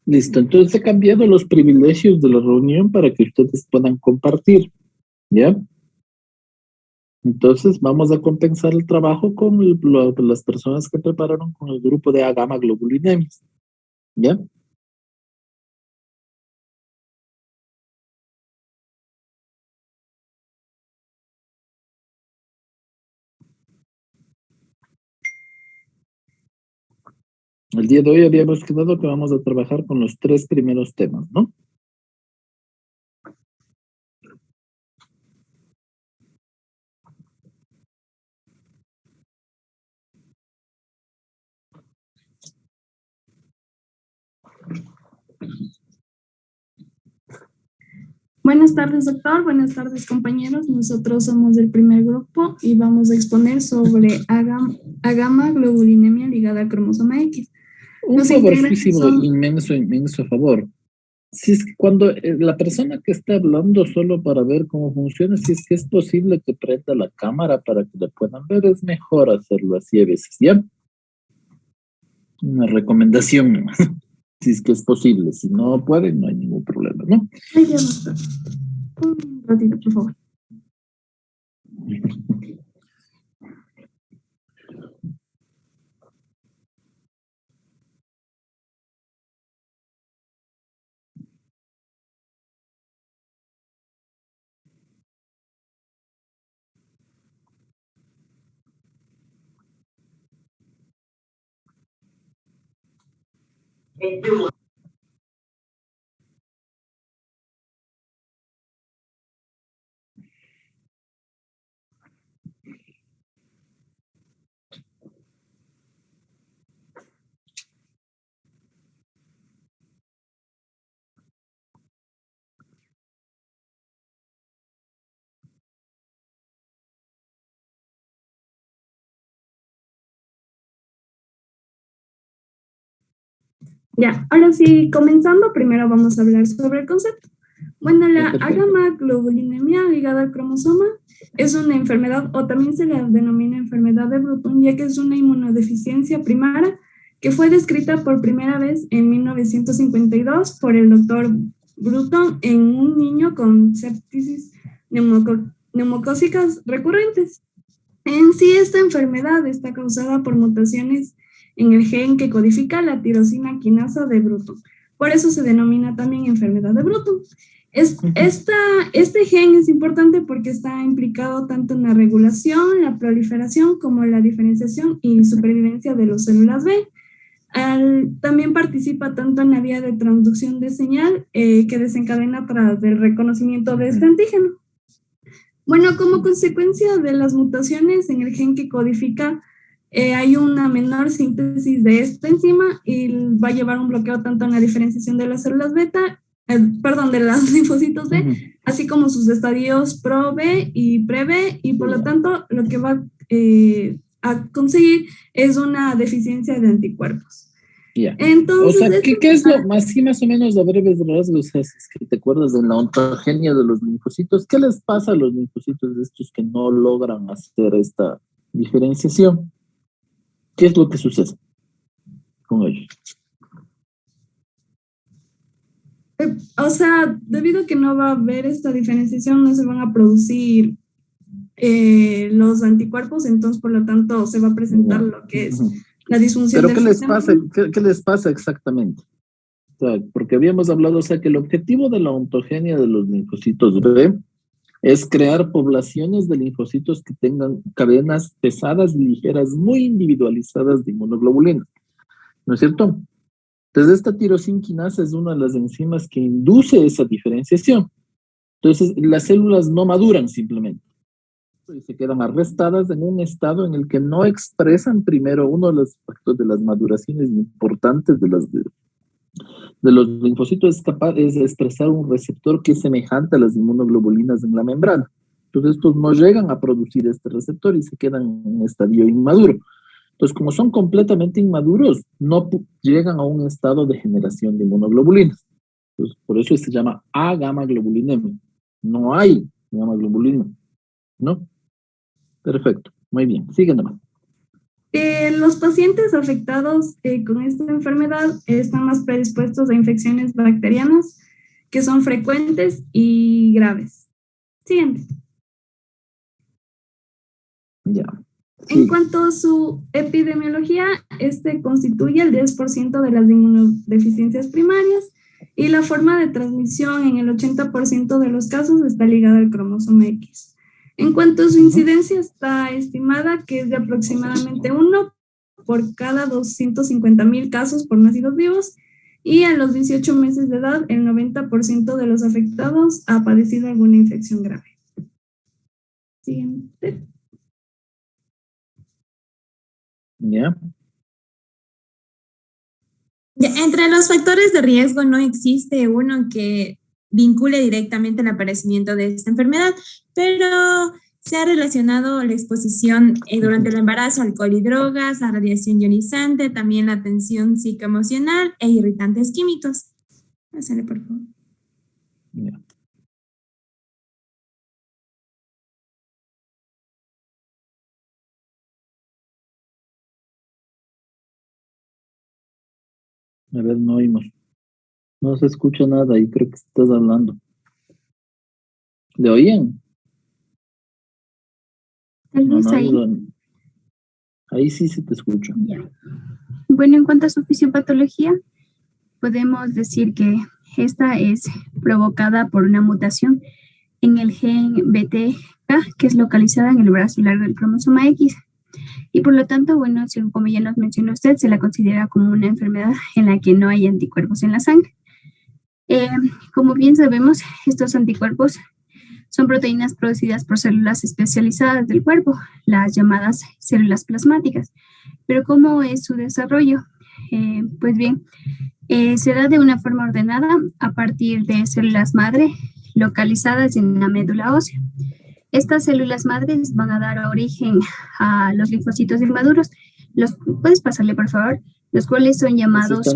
Listo, entonces he cambiado los privilegios de la reunión para que ustedes puedan compartir, ¿ya? Entonces vamos a compensar el trabajo con las personas que prepararon con el grupo de A-gamma globulinemias, ¿ya? El día de hoy habíamos quedado que vamos a trabajar con los 3 primeros temas, ¿no? Buenas tardes, doctor. Buenas tardes, compañeros. Nosotros somos del primer grupo y vamos a exponer sobre A-gamma globulinemia ligada al cromosoma X. Un favorcísimo inmenso favor. Si es que cuando la persona que está hablando solo para ver cómo funciona, si es que es posible que prenda la cámara para que la puedan ver, es mejor hacerlo así a veces, ¿ya? Una recomendación nomás, si es que es posible. Si no pueden, no hay ningún problema, ¿no? Ay, ya, doctor. Un ratito, por favor. Ya, ahora sí, comenzando, primero vamos a hablar sobre el concepto. Bueno, la A-gamma globulinemia ligada al cromosoma es una enfermedad, o también se le denomina enfermedad de Bruton, ya que es una inmunodeficiencia primaria que fue descrita por primera vez en 1952 por el doctor Bruton en un niño con septicis neumocócicas recurrentes. En sí, esta enfermedad está causada por mutaciones en el gen que codifica la tirosina quinasa de Bruton. Por eso se denomina también enfermedad de Bruton. Este gen es importante porque está implicado tanto en la regulación, la proliferación, como la diferenciación y supervivencia de las células B. También participa tanto en la vía de transducción de señal que desencadena tras el reconocimiento de este antígeno. Bueno, como consecuencia de las mutaciones en el gen que codifica, hay una menor síntesis de esta enzima y va a llevar un bloqueo tanto en la diferenciación de las células beta, de los linfocitos B, así como sus estadios pro-B y pre-B, y por lo tanto lo que va a conseguir es una deficiencia de anticuerpos. Yeah. Entonces, o sea, ¿qué es lo más o menos a breves rasgos? Es que te acuerdas de la ontogenia de los linfocitos. ¿Qué les pasa a los linfocitos de estos que no logran hacer esta diferenciación? ¿Qué es lo que sucede con ellos? O sea, debido a que no va a haber esta diferenciación, no se van a producir los anticuerpos, entonces por lo tanto se va a presentar lo que es la disfunción. ¿Pero qué les pasa? ¿Qué les pasa exactamente? O sea, porque habíamos hablado, o sea, que el objetivo de la ontogenia de los linfocitos B es crear poblaciones de linfocitos que tengan cadenas pesadas y ligeras, muy individualizadas de inmunoglobulinas, ¿no es cierto? Entonces, esta tirosina quinasa es una de las enzimas que induce esa diferenciación. Entonces, las células no maduran simplemente. Y se quedan arrestadas en un estado en el que no expresan primero uno de los factores de las maduraciones importantes de los linfocitos, es capaz de expresar un receptor que es semejante a las inmunoglobulinas en la membrana. Entonces, estos no llegan a producir este receptor y se quedan en un estadio inmaduro. Entonces, como son completamente inmaduros, no llegan a un estado de generación de inmunoglobulinas. Entonces, por eso se llama A-gamma globulinemia. No hay gamma globulina, ¿no? Perfecto, muy bien, sigue nomás. Los pacientes afectados con esta enfermedad están más predispuestos a infecciones bacterianas que son frecuentes y graves. Siguiente. Ya. En Sí. cuanto a su epidemiología, este constituye el 10% de las inmunodeficiencias primarias y la forma de transmisión en el 80% de los casos está ligada al cromosoma X. En cuanto a su incidencia, está estimada que es de aproximadamente 1 por cada 250,000 casos por nacidos vivos, y a los 18 meses de edad, el 90% de los afectados ha padecido alguna infección grave. Siguiente. Ya. Entre los factores de riesgo no existe uno que vincule directamente el aparecimiento de esta enfermedad, pero se ha relacionado la exposición durante el embarazo a alcohol y drogas, a radiación ionizante, también la tensión psicoemocional e irritantes químicos. Pásale, por favor. Ya. A ver, no oímos. No se escucha nada y creo que estás hablando. ¿Le oían? Tal No, vez no, ahí. ahí sí se te escucha. Ya. Bueno, en cuanto a su fisiopatología, podemos decir que esta es provocada por una mutación en el gen BTK, que es localizada en el brazo largo del cromosoma X. Y por lo tanto, bueno, según como ya nos mencionó usted, se la considera como una enfermedad en la que no hay anticuerpos en la sangre. Como bien sabemos, estos anticuerpos son proteínas producidas por células especializadas del cuerpo, las llamadas células plasmáticas. Pero ¿cómo es su desarrollo? Pues bien, se da de una forma ordenada a partir de células madre localizadas en la médula ósea. Estas células madres van a dar origen a los linfocitos inmaduros. ¿Puedes pasarle, por favor? Los cuales son llamados...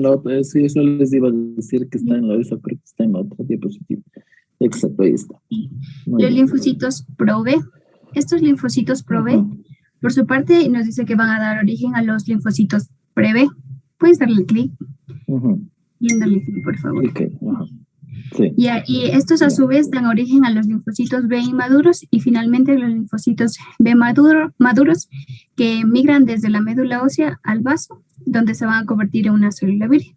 Sí, eso les iba a decir que está en la esa, creo que está en la otra diapositiva. Exacto, ahí está. Los linfocitos pro-B. Estos linfocitos pro-B, por su parte, nos dice que van a dar origen a los linfocitos pre-B. ¿Puedes darle clic? Y darle clic, por favor. Okay. Sí. Y estos a su vez dan origen a los linfocitos B inmaduros y finalmente los linfocitos B maduros que migran desde la médula ósea al vaso, donde se van a convertir en una célula virgen.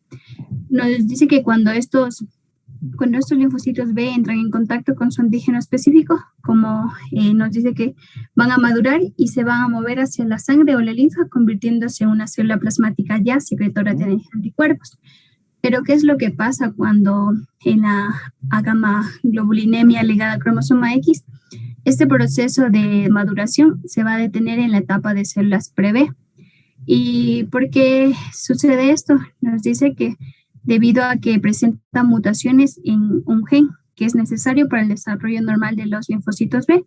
Nos dice que cuando estos linfocitos B entran en contacto con su antígeno específico, como nos dice que van a madurar y se van a mover hacia la sangre o la linfa, convirtiéndose en una célula plasmática ya secretora de anticuerpos. Pero ¿qué es lo que pasa cuando en la gamma-globulinemia ligada al cromosoma X? Este proceso de maduración se va a detener en la etapa de células pre-B. ¿Y por qué sucede esto? Nos dice que debido a que presenta mutaciones en un gen que es necesario para el desarrollo normal de los linfocitos B.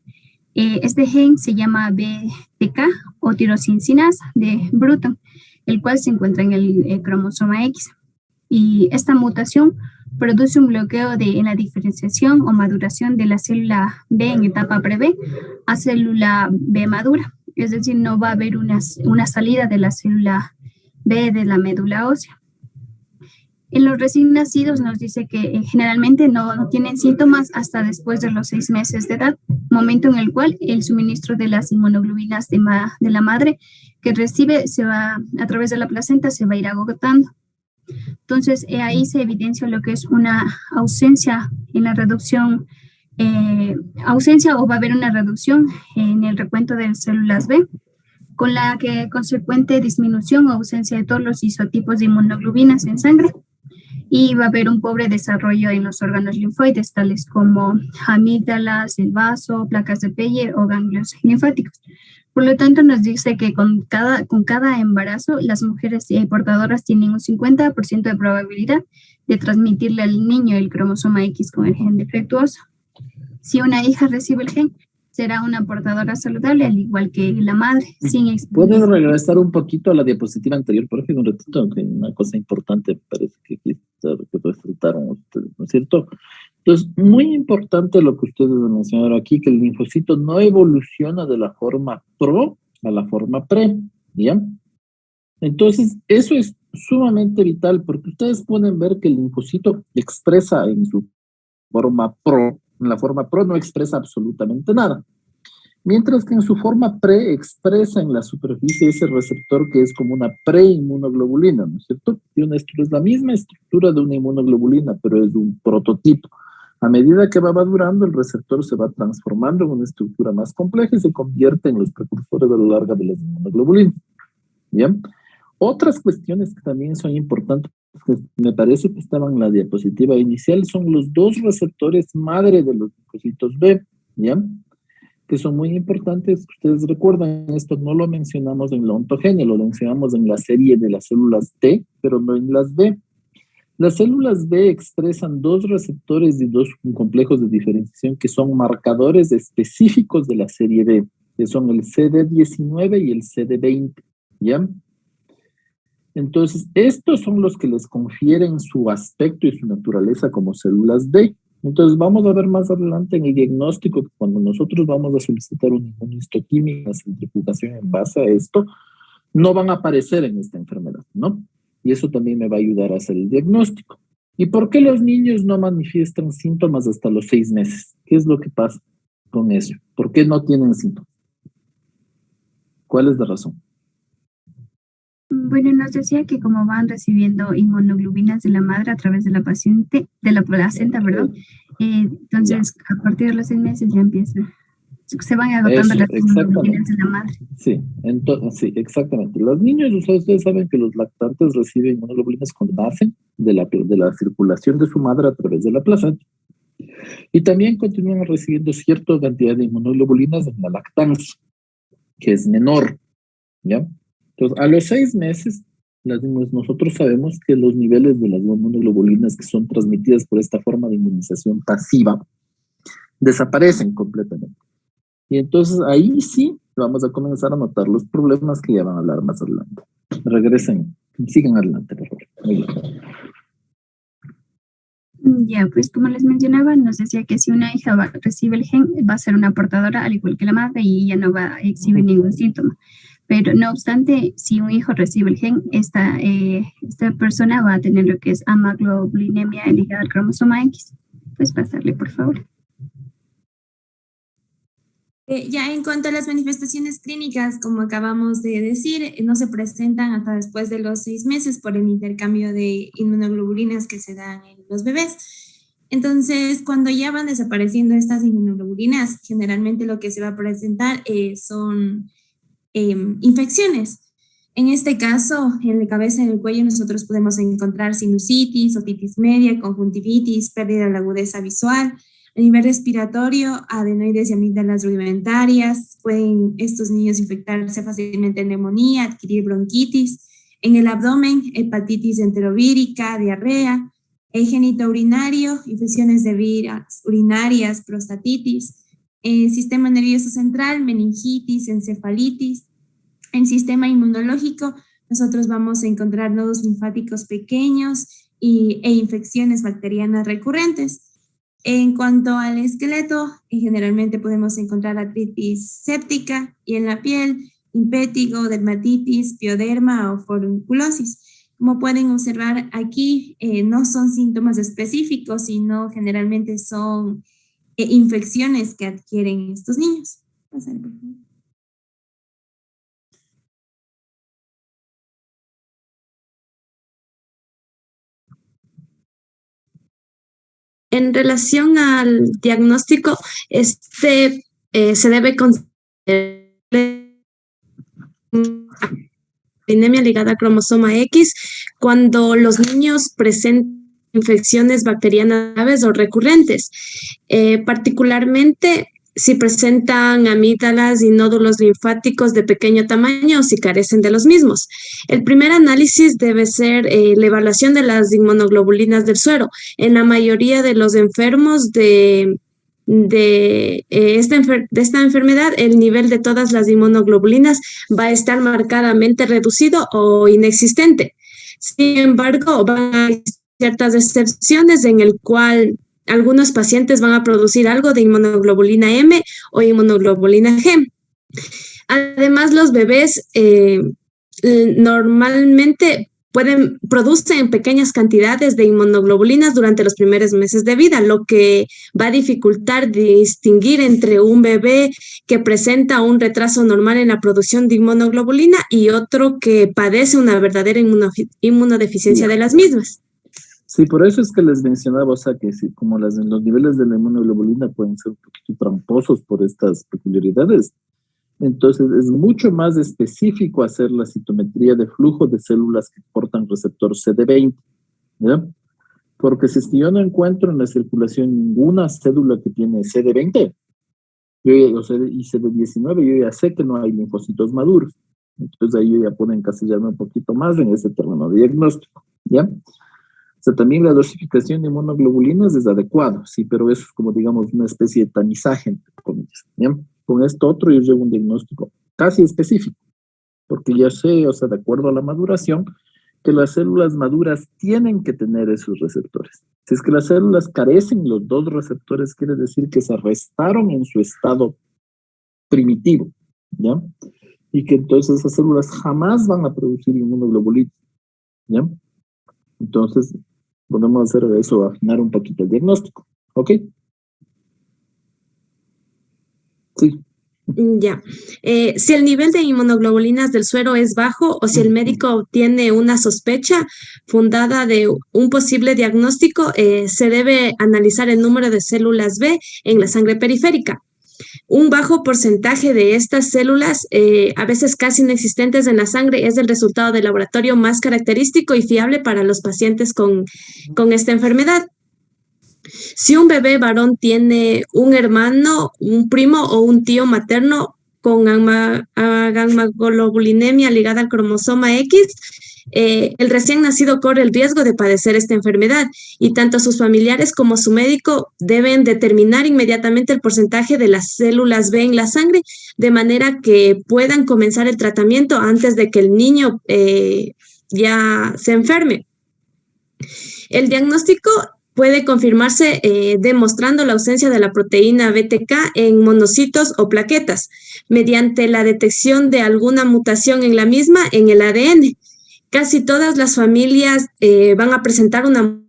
Este gen se llama BTK o tirosincina de Bruton, el cual se encuentra en el cromosoma X. Y esta mutación produce un bloqueo en la diferenciación o maduración de la célula B en etapa pre-B a célula B madura. Es decir, no va a haber una salida de la célula B de la médula ósea. En los recién nacidos nos dice que generalmente no tienen síntomas hasta después de los 6 meses de edad, momento en el cual el suministro de las inmunoglobulinas de la madre que recibe a través de la placenta se va a ir agotando. Entonces, ahí se evidencia lo que es una ausencia en la reducción, o va a haber una reducción en el recuento de células B, con la consecuente disminución o ausencia de todos los isotipos de inmunoglobulinas en sangre, y va a haber un pobre desarrollo en los órganos linfoides, tales como amígdalas, el vaso, placas de Peye o ganglios linfáticos. Por lo tanto, nos dice que con cada embarazo, las mujeres portadoras tienen un 50% de probabilidad de transmitirle al niño el cromosoma X con el gen defectuoso. Si una hija recibe el gen, será una portadora saludable, al igual que la madre. ¿Puedes regresar un poquito a la diapositiva anterior, por ejemplo, un ratito? Que una cosa importante parece que resaltaron ustedes, ¿no es cierto? Entonces, muy importante lo que ustedes mencionaron aquí, que el linfocito no evoluciona de la forma pro a la forma pre, ¿ya? Entonces, eso es sumamente vital porque ustedes pueden ver que el linfocito expresa en su forma pro, en la forma pro no expresa absolutamente nada. Mientras que en su forma pre expresa en la superficie ese receptor que es como una preinmunoglobulina, ¿no es cierto? Es la misma estructura de una inmunoglobulina, pero es un prototipo. A medida que va madurando, el receptor se va transformando en una estructura más compleja y se convierte en los precursores a lo largo de las inmunoglobulinas. ¿Bien? Otras cuestiones que también son importantes, que me parece que estaban en la diapositiva inicial, son los dos receptores madre de los linfocitos B, ¿ya? Que son muy importantes. Ustedes recuerdan, esto no lo mencionamos en la ontogenia, lo mencionamos en la serie de las células T, pero no en las B. Las células B expresan dos receptores y dos complejos de diferenciación que son marcadores específicos de la serie B, que son el CD19 y el CD20, ¿ya? Entonces, estos son los que les confieren su aspecto y su naturaleza como células D. Entonces, vamos a ver más adelante en el diagnóstico que cuando nosotros vamos a solicitar una inmunistoquímica, centrifugación en base a esto, no van a aparecer en esta enfermedad, ¿no? Y eso también me va a ayudar a hacer el diagnóstico. ¿Y por qué los niños no manifiestan síntomas hasta los 6 meses? ¿Qué es lo que pasa con eso? ¿Por qué no tienen síntomas? ¿Cuál es la razón? Bueno, nos decía que como van recibiendo inmunoglobulinas de la madre a través de la placenta, perdón, entonces a partir de los 6 meses ya se van agotando las inmunoglobulinas de la madre. Sí, sí, exactamente. Los niños, ustedes saben que los lactantes reciben inmunoglobulinas cuando nacen de la circulación de su madre a través de la placenta. Y también continúan recibiendo cierta cantidad de inmunoglobulinas en la lactancia, que es menor, ¿ya? Entonces, a los 6 meses, nosotros sabemos que los niveles de las inmunoglobulinas que son transmitidas por esta forma de inmunización pasiva desaparecen completamente. Y entonces ahí sí vamos a comenzar a notar los problemas que ya van a hablar más adelante. Regresen, sigan adelante, por favor. Muy bien. Ya, pues como les mencionaba, nos decía que si una hija recibe el gen, va a ser una portadora al igual que la madre y ya no va a exhibir ningún síntoma. Pero no obstante, si un hijo recibe el gen, esta persona va a tener lo que es amaglobulinemia ligada al cromosoma X. Pues pasarle, por favor. Ya en cuanto a las manifestaciones clínicas, como acabamos de decir, no se presentan hasta después de los 6 meses por el intercambio de inmunoglobulinas que se dan en los bebés. Entonces, cuando ya van desapareciendo estas inmunoglobulinas, generalmente lo que se va a presentar son infecciones. En este caso, en la cabeza y en el cuello nosotros podemos encontrar sinusitis, otitis media, conjuntivitis, pérdida de la agudeza visual. A nivel respiratorio, adenoides y amígdalas rudimentarias. Pueden estos niños infectarse fácilmente de neumonía, adquirir bronquitis. En el abdomen, hepatitis enterovírica, diarrea. El genitourinario, infecciones de vías urinarias, prostatitis. El sistema nervioso central, meningitis, encefalitis. En sistema inmunológico, nosotros vamos a encontrar nodos linfáticos pequeños e infecciones bacterianas recurrentes. En cuanto al esqueleto, generalmente podemos encontrar artritis séptica y en la piel, impétigo, dermatitis, pioderma o forunculosis. Como pueden observar aquí, no son síntomas específicos, sino generalmente son infecciones que adquieren estos niños. Pasar, por favor. En relación al diagnóstico, se debe considerar anemia ligada a cromosoma X cuando los niños presentan infecciones bacterianas graves o recurrentes, particularmente si presentan amígdalas y nódulos linfáticos de pequeño tamaño o si carecen de los mismos. El primer análisis debe ser la evaluación de las inmunoglobulinas del suero. En la mayoría de los enfermos de esta enfermedad, el nivel de todas las inmunoglobulinas va a estar marcadamente reducido o inexistente. Sin embargo, van a haber ciertas excepciones en el cual algunos pacientes van a producir algo de inmunoglobulina M o inmunoglobulina G. Además, los bebés normalmente producen pequeñas cantidades de inmunoglobulinas durante los primeros meses de vida, lo que va a dificultar distinguir entre un bebé que presenta un retraso normal en la producción de inmunoglobulina y otro que padece una verdadera inmunodeficiencia de las mismas. Sí, por eso es que les mencionaba, o sea, que sí, como los niveles de la inmunoglobulina pueden ser un poquito tramposos por estas peculiaridades. Entonces, es mucho más específico hacer la citometría de flujo de células que portan receptor CD20, ¿ya? Porque si es que yo no encuentro en la circulación ninguna célula que tiene CD20 y CD19, yo ya sé que no hay linfocitos maduros. Entonces, ahí yo ya puedo encasillarme un poquito más en ese terreno de diagnóstico, ¿ya? O sea, también la dosificación de inmunoglobulinas es adecuado, sí, pero eso es como, digamos, una especie de tamizaje, entre comillas, ¿ya? Con esto otro yo llevo un diagnóstico casi específico, porque ya sé, o sea, de acuerdo a la maduración, que las células maduras tienen que tener esos receptores. Si es que las células carecen los dos receptores, quiere decir que se restaron en su estado primitivo, ¿ya? Y que entonces esas células jamás van a producir inmunoglobulinas, ¿ya? Entonces, podemos hacer eso, afinar un poquito el diagnóstico, ¿ok? Sí. Ya. Si el nivel de inmunoglobulinas del suero es bajo o si el médico tiene una sospecha fundada de un posible diagnóstico, se debe analizar el número de células B en la sangre periférica. Un bajo porcentaje de estas células, a veces casi inexistentes en la sangre, es el resultado de laboratorio más característico y fiable para los pacientes con esta enfermedad. Si un bebé varón tiene un hermano, un primo o un tío materno con gamaglobulinemia ligada al cromosoma X, el recién nacido corre el riesgo de padecer esta enfermedad y tanto sus familiares como su médico deben determinar inmediatamente el porcentaje de las células B en la sangre de manera que puedan comenzar el tratamiento antes de que el niño ya se enferme. El diagnóstico puede confirmarse demostrando la ausencia de la proteína BTK en monocitos o plaquetas, mediante la detección de alguna mutación en la misma en el ADN. Casi todas las familias van a presentar una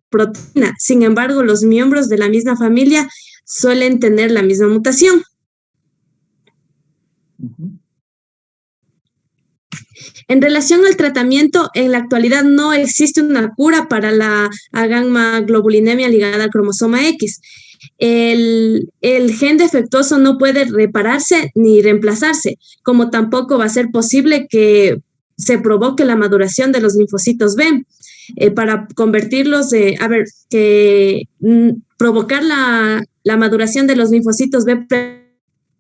proteína, sin embargo, los miembros de la misma familia suelen tener la misma mutación. En relación al tratamiento, en la actualidad no existe una cura para la gamaglobulinemia ligada al cromosoma X. El gen defectuoso no puede repararse ni reemplazarse, como tampoco va a ser posible que se provoque la maduración de los linfocitos B. Para convertirlos, provocar la maduración de los linfocitos B,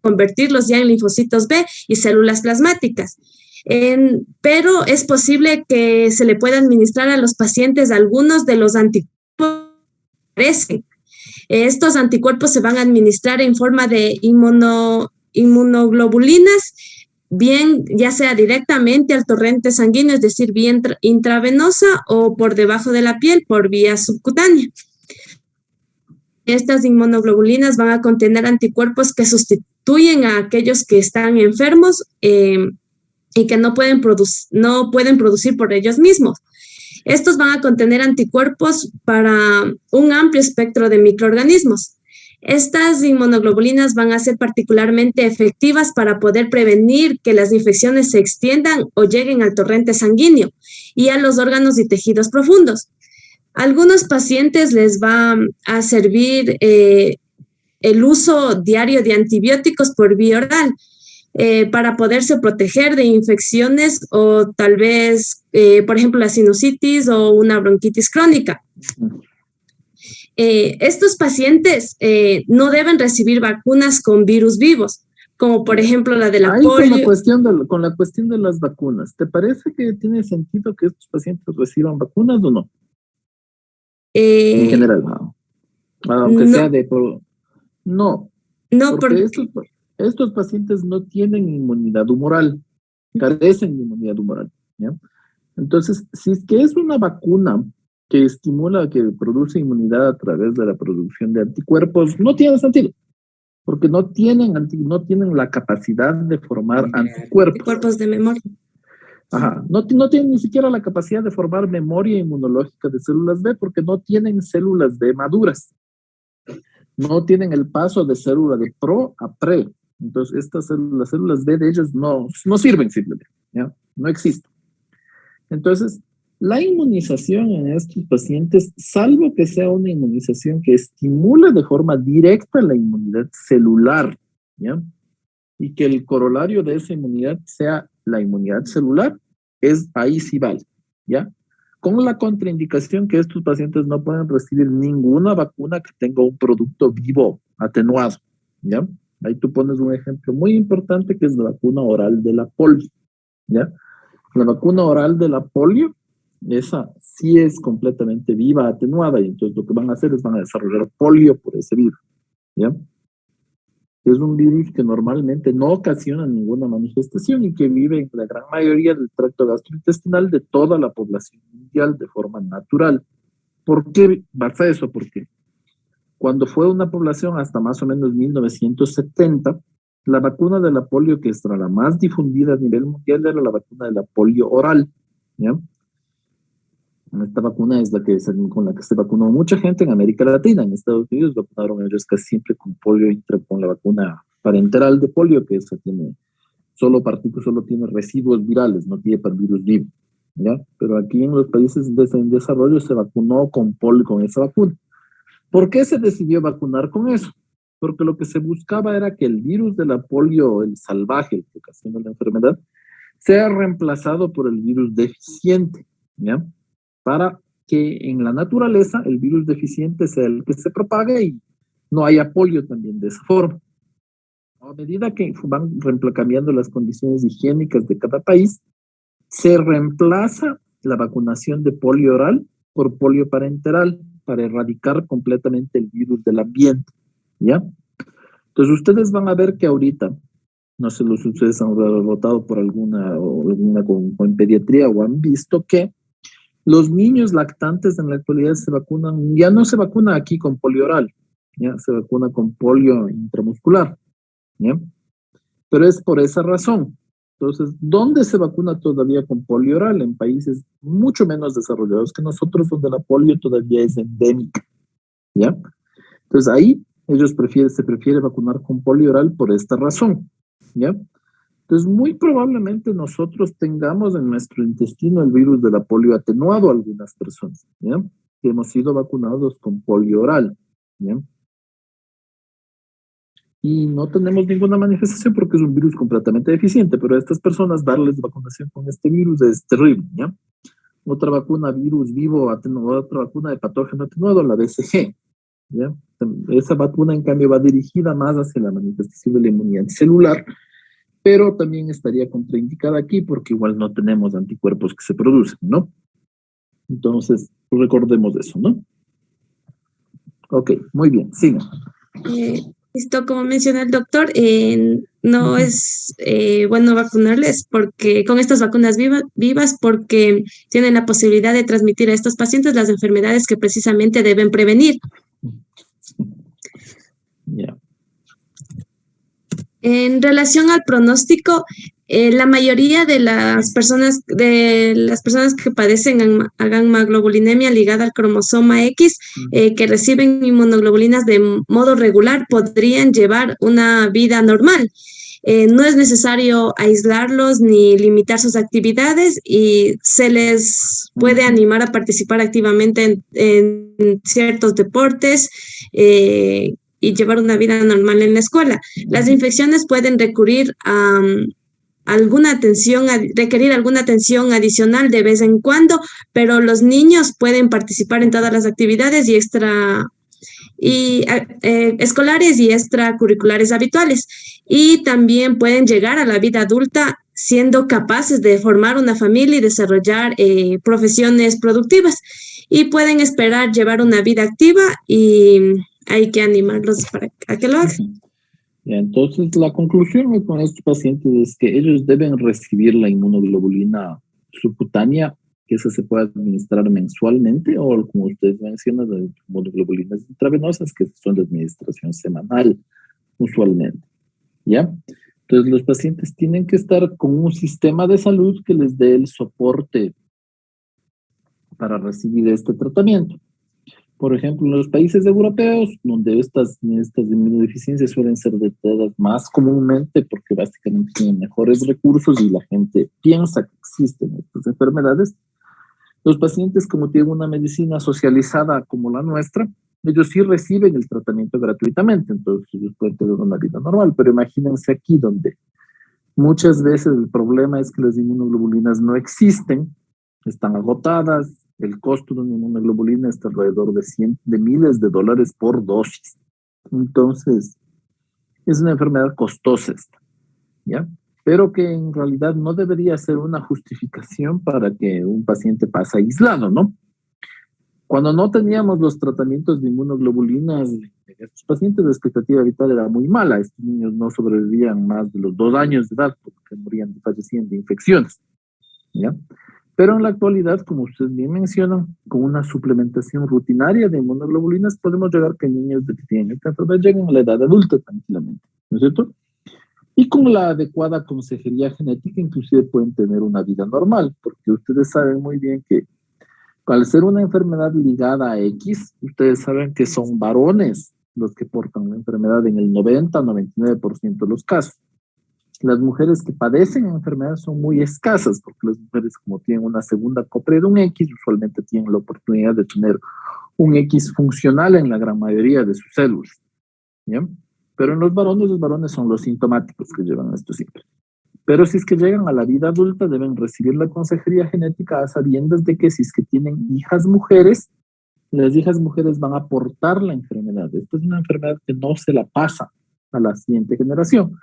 convertirlos ya en linfocitos B y células plasmáticas. Pero es posible que se le pueda administrar a los pacientes algunos de los anticuerpos que aparecen. Estos anticuerpos se van a administrar en forma de inmunoglobulinas, bien ya sea directamente al torrente sanguíneo, es decir, vía intravenosa o por debajo de la piel por vía subcutánea. Estas inmunoglobulinas van a contener anticuerpos que sustituyen a aquellos que están enfermos y que no pueden producir por ellos mismos. Estos van a contener anticuerpos para un amplio espectro de microorganismos. Estas inmunoglobulinas van a ser particularmente efectivas para poder prevenir que las infecciones se extiendan o lleguen al torrente sanguíneo y a los órganos y tejidos profundos. A algunos pacientes les va a servir el uso diario de antibióticos por vía oral, para poderse proteger de infecciones o tal vez, por ejemplo, la sinusitis o una bronquitis crónica. Estos pacientes no deben recibir vacunas con virus vivos, como por ejemplo la de la polio. Con la cuestión de las vacunas, ¿te parece que tiene sentido que estos pacientes reciban vacunas o no? En general, no. Aunque no sea de... No. No, porque estos pacientes no tienen inmunidad humoral, carecen de inmunidad humoral, ¿ya? Entonces, si es que es una vacuna que estimula, que produce inmunidad a través de la producción de anticuerpos, no tiene sentido, porque no tienen la capacidad de formar anticuerpos. Anticuerpos de memoria. No tienen ni siquiera la capacidad de formar memoria inmunológica de células B porque no tienen células B maduras. No tienen el paso de célula de pro a pre. Entonces, las células B de ellos no sirven simplemente, ¿ya? No existen. Entonces, la inmunización en estos pacientes, salvo que sea una inmunización que estimule de forma directa la inmunidad celular, ¿ya? Y que el corolario de esa inmunidad sea la inmunidad celular, ahí sí vale, ¿ya? Con la contraindicación que estos pacientes no pueden recibir ninguna vacuna que tenga un producto vivo atenuado, ¿ya? Ahí tú pones un ejemplo muy importante que es la vacuna oral de la polio, ¿ya? La vacuna oral de la polio, esa sí es completamente viva, atenuada, y entonces lo que van a hacer es van a desarrollar polio por ese virus, ¿ya? Es un virus que normalmente no ocasiona ninguna manifestación y que vive en la gran mayoría del tracto gastrointestinal de toda la población mundial de forma natural. ¿Por qué pasa eso? Porque cuando fue una población hasta más o menos 1970, la vacuna de la polio que era la más difundida a nivel mundial era la vacuna de la polio oral, ¿ya? Esta vacuna es con la que se vacunó mucha gente en América Latina. En Estados Unidos vacunaron ellos casi siempre con polio, con la vacuna parenteral de polio, que esa tiene solo tiene residuos virales, no tiene virus vivo, ¿ya? Pero aquí en los países en desarrollo se vacunó con polio, con esa vacuna. ¿Por qué se decidió vacunar con eso? Porque lo que se buscaba era que el virus de la polio, el salvaje, el que ocasiona la enfermedad, sea reemplazado por el virus deficiente, ¿ya? Para que en la naturaleza el virus deficiente sea el que se propague y no haya polio también de esa forma. A medida que van cambiando las condiciones higiénicas de cada país, se reemplaza la vacunación de polio oral por polio parenteral para erradicar completamente el virus del ambiente, ¿ya? Entonces ustedes van a ver que ahorita, no sé si ustedes han votado por alguna con pediatría o han visto que los niños lactantes en la actualidad se vacunan, ya no se vacuna aquí con polio oral, ya se vacuna con polio intramuscular, ¿ya? Pero es por esa razón. Entonces, ¿dónde se vacuna todavía con polio oral? En países mucho menos desarrollados que nosotros, donde la polio todavía es endémica, ¿ya? Entonces, ahí se prefiere vacunar con polio oral por esta razón, ¿ya? Entonces, muy probablemente nosotros tengamos en nuestro intestino el virus de la polio atenuado algunas personas, ¿ya? Que hemos sido vacunados con polio oral, ¿ya? Y no tenemos ninguna manifestación porque es un virus completamente deficiente, pero a estas personas darles vacunación con este virus es terrible, ¿ya? Otra vacuna virus vivo atenuado, otra vacuna de patógeno atenuado, la BCG, ¿ya? Esa vacuna en cambio va dirigida más hacia la manifestación de la inmunidad celular, pero también estaría contraindicada aquí porque igual no tenemos anticuerpos que se producen, ¿no? Entonces, recordemos eso, ¿no? Ok, muy bien, sigan. Esto, como menciona el doctor, no es bueno vacunarles porque con estas vacunas vivas porque tienen la posibilidad de transmitir a estos pacientes las enfermedades que precisamente deben prevenir. Yeah. En relación al pronóstico, la mayoría de las personas que padecen gamma-globulinemia ligada al cromosoma X, que reciben inmunoglobulinas de modo regular, podrían llevar una vida normal. No es necesario aislarlos ni limitar sus actividades y se les puede animar a participar activamente en ciertos deportes, y llevar una vida normal en la escuela. Las infecciones pueden requerir alguna atención adicional de vez en cuando, pero los niños pueden participar en todas las actividades escolares y extracurriculares habituales, y también pueden llegar a la vida adulta siendo capaces de formar una familia y desarrollar profesiones productivas, y pueden esperar llevar una vida activa, y hay que animarlos a que lo hagan. Entonces, la conclusión con estos pacientes es que ellos deben recibir la inmunoglobulina subcutánea, que esa se puede administrar mensualmente, o como ustedes mencionan, las inmunoglobulinas intravenosas, que son de administración semanal, usualmente, ¿ya? Entonces los pacientes tienen que estar con un sistema de salud que les dé el soporte para recibir este tratamiento. Por ejemplo, en los países europeos, donde estas inmunodeficiencias suelen ser detectadas más comúnmente porque básicamente tienen mejores recursos y la gente piensa que existen estas enfermedades, los pacientes, como tienen una medicina socializada como la nuestra, ellos sí reciben el tratamiento gratuitamente, entonces ellos pueden tener una vida normal, pero imagínense aquí donde muchas veces el problema es que las inmunoglobulinas no existen, están agotadas, el costo de una inmunoglobulina está alrededor de miles de dólares por dosis. Entonces, es una enfermedad costosa esta, ¿ya? Pero que en realidad no debería ser una justificación para que un paciente pase aislado, ¿no? Cuando no teníamos los tratamientos de inmunoglobulinas, estos pacientes de expectativa vital era muy mala. Estos niños no sobrevivían más de los 2 años de edad porque morían y fallecían de infecciones, ¿ya? Pero en la actualidad, como ustedes bien mencionan, con una suplementación rutinaria de inmunoglobulinas podemos llegar a que niños que tienen esta enfermedad lleguen a la edad adulta tranquilamente, ¿no es cierto? Y con la adecuada consejería genética inclusive pueden tener una vida normal, porque ustedes saben muy bien que al ser una enfermedad ligada a X, ustedes saben que son varones los que portan la enfermedad en el 90-99% de los casos. Las mujeres que padecen enfermedades son muy escasas, porque las mujeres, como tienen una segunda copia de un X, usualmente tienen la oportunidad de tener un X funcional en la gran mayoría de sus células, ¿ya? Pero en los varones son los sintomáticos que llevan esto siempre. Pero si es que llegan a la vida adulta, deben recibir la consejería genética a sabiendas de que si es que tienen hijas mujeres, las hijas mujeres van a portar la enfermedad. Esta es una enfermedad que no se la pasa a la siguiente generación.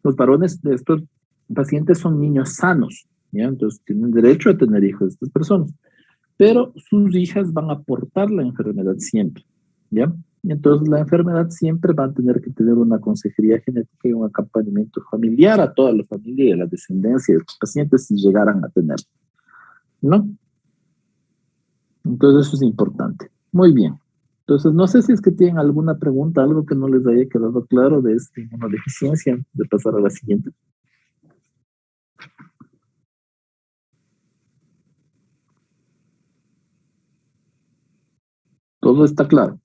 Los varones de estos pacientes son niños sanos, ¿ya? Entonces tienen derecho a tener hijos estas personas, pero sus hijas van a portar la enfermedad siempre, ¿ya? Entonces la enfermedad siempre va a tener que tener una consejería genética y un acompañamiento familiar a toda la familia y a la descendencia de los pacientes si llegaran a tener, ¿no? Entonces eso es importante. Muy bien. Entonces, no sé si es que tienen alguna pregunta, algo que no les haya quedado claro de esta inmunodeficiencia, de pasar a la siguiente. Todo está claro.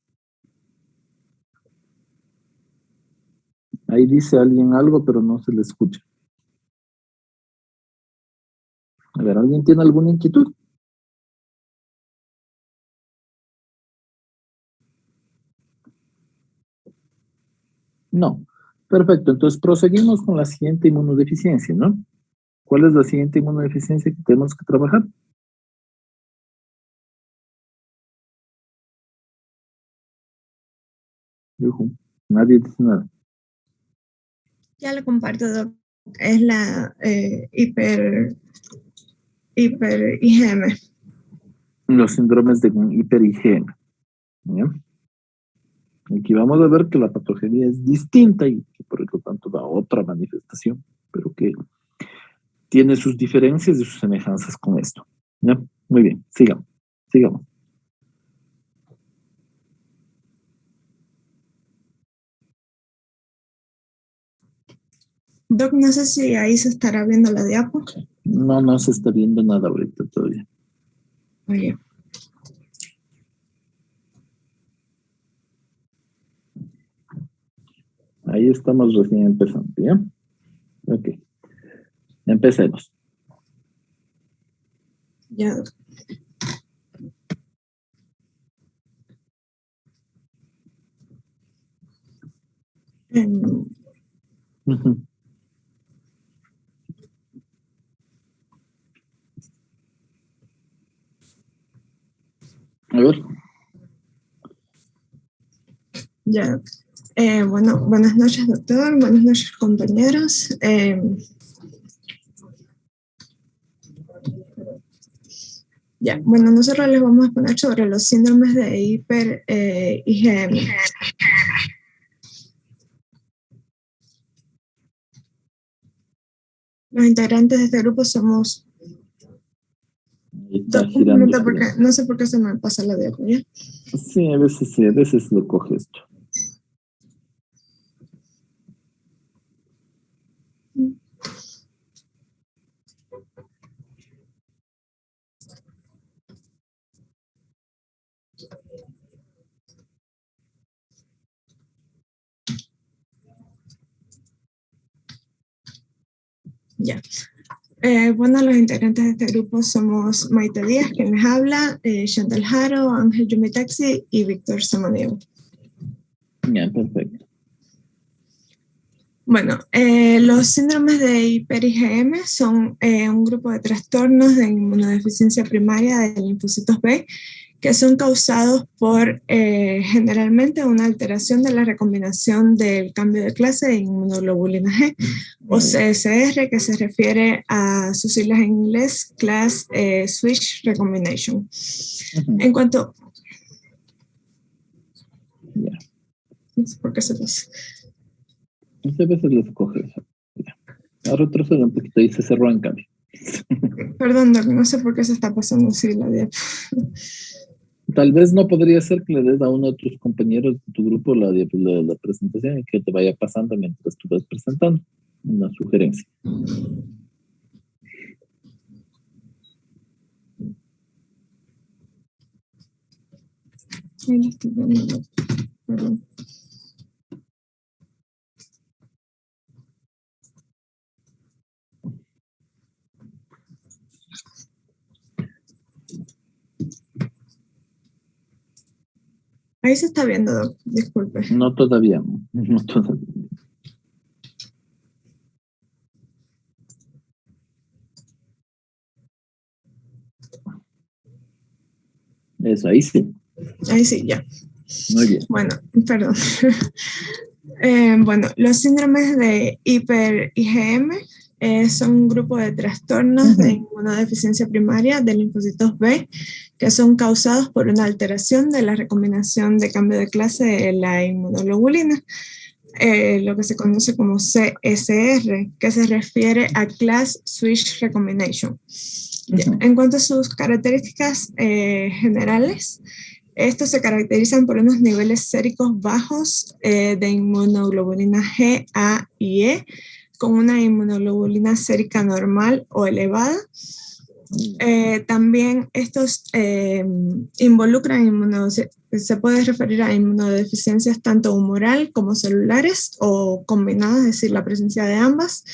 Ahí dice alguien algo, pero no se le escucha. A ver, ¿alguien tiene alguna inquietud? No. Perfecto, entonces proseguimos con la siguiente inmunodeficiencia, ¿no? ¿Cuál es la siguiente inmunodeficiencia que tenemos que trabajar? Yujú, nadie dice nada. Ya lo comparto, Doc. Es la hiper-IgM. Los síndromes de hiper-IgM, ¿ya? Aquí vamos a ver que la patología es distinta y que por lo tanto da otra manifestación, pero que tiene sus diferencias y sus semejanzas con esto, ¿ya? Muy bien, sigamos. Doc, no sé si ahí se estará viendo la diapo. No se está viendo nada ahorita todavía. Oye. Ahí estamos recién empezando, ¿ya? Ok. Empecemos. Ya. Uh-huh. A ver. Ya. Bueno, buenas noches, doctor. Buenas noches, compañeros. Ya, bueno, nosotros les vamos a exponer sobre los síndromes de hiper-IgM. Los integrantes de este grupo somos... No sé por qué se me pasa la diapo, ¿ya? Sí, a veces lo coge esto. Ya. Bueno, los integrantes de este grupo somos Maite Díaz, quien les habla, Chantal Jaro, Ángel Yumitaxi y Víctor Samaniego. Ya, perfecto. Bueno, los síndromes de hiper-IgM son un grupo de trastornos de inmunodeficiencia primaria de linfocitos B que son causados por generalmente una alteración de la recombinación del cambio de clase de inmunoglobulina G o CSR, que se refiere a sus siglas en inglés, Class Switch Recombination. En cuanto... No sé por qué se pasa. Muchas veces los coges. Ahora retrocede un poquito y se cerró en cambio. Perdón, Doc, no sé por qué se está pasando así la dieta. Tal vez no podría ser que le des a uno de tus compañeros de tu grupo la presentación y que te vaya pasando mientras tú vas presentando. Una sugerencia. Perdón. Ahí se está viendo, Doc. Disculpe. No todavía. No todavía. Eso, ahí sí. Ahí sí, ya. Muy bien. Bueno, perdón. Bueno, los síndromes de hiper-IgM son un grupo de trastornos de inmunodeficiencia primaria de linfocitos B que son causados por una alteración de la recombinación de cambio de clase de la inmunoglobulina, lo que se conoce como CSR, que se refiere a Class Switch Recombination. En cuanto a sus características generales, estos se caracterizan por unos niveles séricos bajos de inmunoglobulina G, A y E, con una inmunoglobulina sérica normal o elevada. También estos involucran se puede referir a inmunodeficiencias tanto humoral como celulares o combinadas, es decir, la presencia de ambas.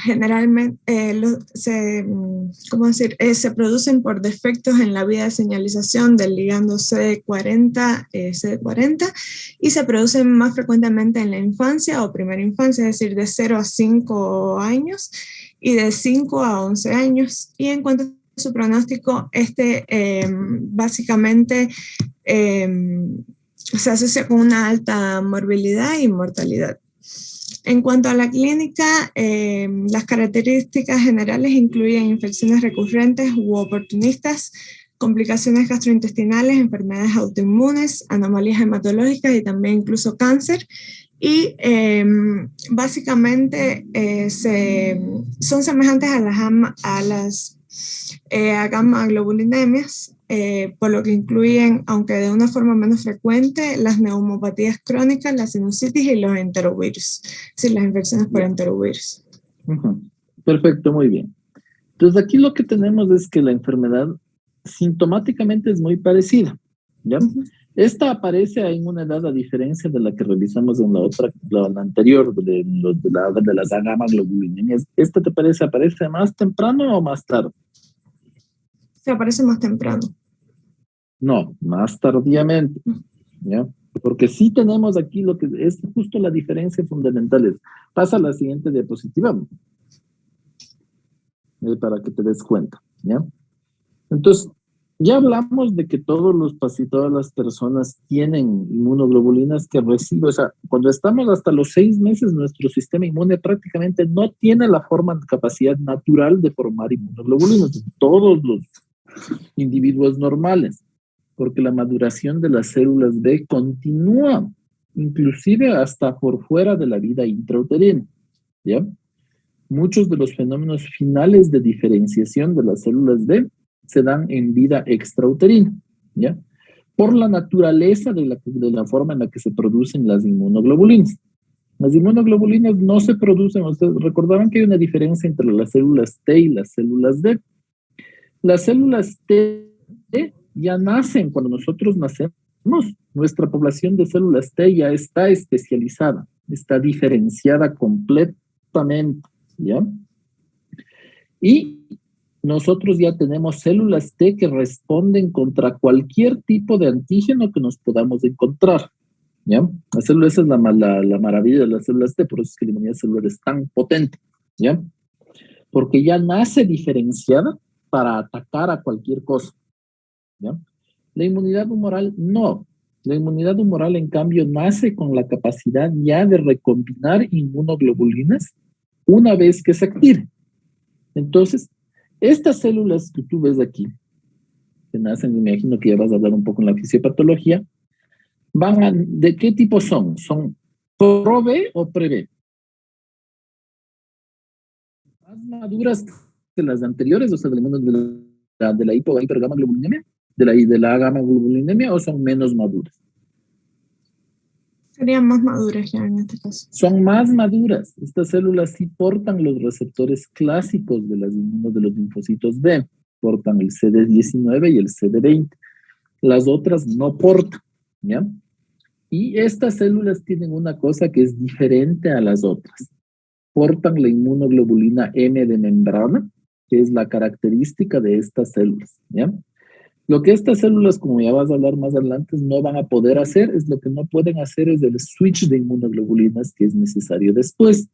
Generalmente se producen por defectos en la vía de señalización del ligando CD40 y se producen más frecuentemente en la infancia o primera infancia, es decir, de 0 a 5 años y de 5 a 11 años. Y en cuanto a su pronóstico, básicamente se asocia con una alta morbilidad y mortalidad. En cuanto a la clínica, las características generales incluyen infecciones recurrentes u oportunistas, complicaciones gastrointestinales, enfermedades autoinmunes, anomalías hematológicas y también incluso cáncer. Y básicamente son semejantes a las gamma-globulинemias, por lo que incluyen, aunque de una forma menos frecuente, las neumopatías crónicas, la sinusitis y los enterovirus, es decir, las infecciones por enterovirus. Perfecto, muy bien. Entonces aquí lo que tenemos es que la enfermedad sintomáticamente es muy parecida, ¿ya? Esta aparece en una edad a diferencia de la que revisamos en la anterior, de las gamma-globulinias. ¿Esta te parece, aparece más temprano o más tarde? Se aparece más temprano. No, más tardíamente, ¿ya? Porque sí tenemos aquí lo que es justo la diferencia fundamental. Pasa a la siguiente diapositiva para que te des cuenta, ¿ya? Entonces, ya hablamos de que todas las personas tienen inmunoglobulinas que reciben, o sea, cuando estamos hasta los 6 meses, nuestro sistema inmune prácticamente no tiene la capacidad natural de formar inmunoglobulinas, todos los individuos normales, porque la maduración de las células B continúa, inclusive hasta por fuera de la vida intrauterina, ¿ya? Muchos de los fenómenos finales de diferenciación de las células B se dan en vida extrauterina, ¿ya? Por la naturaleza de la forma en la que se producen las inmunoglobulinas. Las inmunoglobulinas no se producen, ustedes recordaban que hay una diferencia entre las células T y las células D. Las células T ya nacen, cuando nosotros nacemos, nuestra población de células T ya está especializada, está diferenciada completa, Exactamente, ¿ya? Y nosotros ya tenemos células T que responden contra cualquier tipo de antígeno que nos podamos encontrar, ¿ya? Esa es la maravilla de las células T, por eso es que la inmunidad celular es tan potente, ¿ya? Porque ya nace diferenciada para atacar a cualquier cosa, ¿ya? La inmunidad humoral no. La inmunidad humoral, en cambio, nace con la capacidad ya de recombinar inmunoglobulinas una vez que se active. Entonces, estas células que tú ves aquí, que nacen, me imagino que ya vas a hablar un poco en la fisiopatología, ¿de qué tipo son? ¿Son pro-B o pre-B? Más maduras que las anteriores, o sea, de la hipergamaglobulinemia, de la gamaglobulinemia, o son menos maduras. Serían más maduras ya en este caso. Son más maduras. Estas células sí portan los receptores clásicos de los linfocitos B. Portan el CD19 y el CD20. Las otras no portan, ¿ya? Y estas células tienen una cosa que es diferente a las otras. Portan la inmunoglobulina M de membrana, que es la característica de estas células, ¿ya? Lo que estas células, como ya vas a hablar más adelante, no van a poder hacer, es lo que no pueden hacer es el switch de inmunoglobulinas que es necesario después.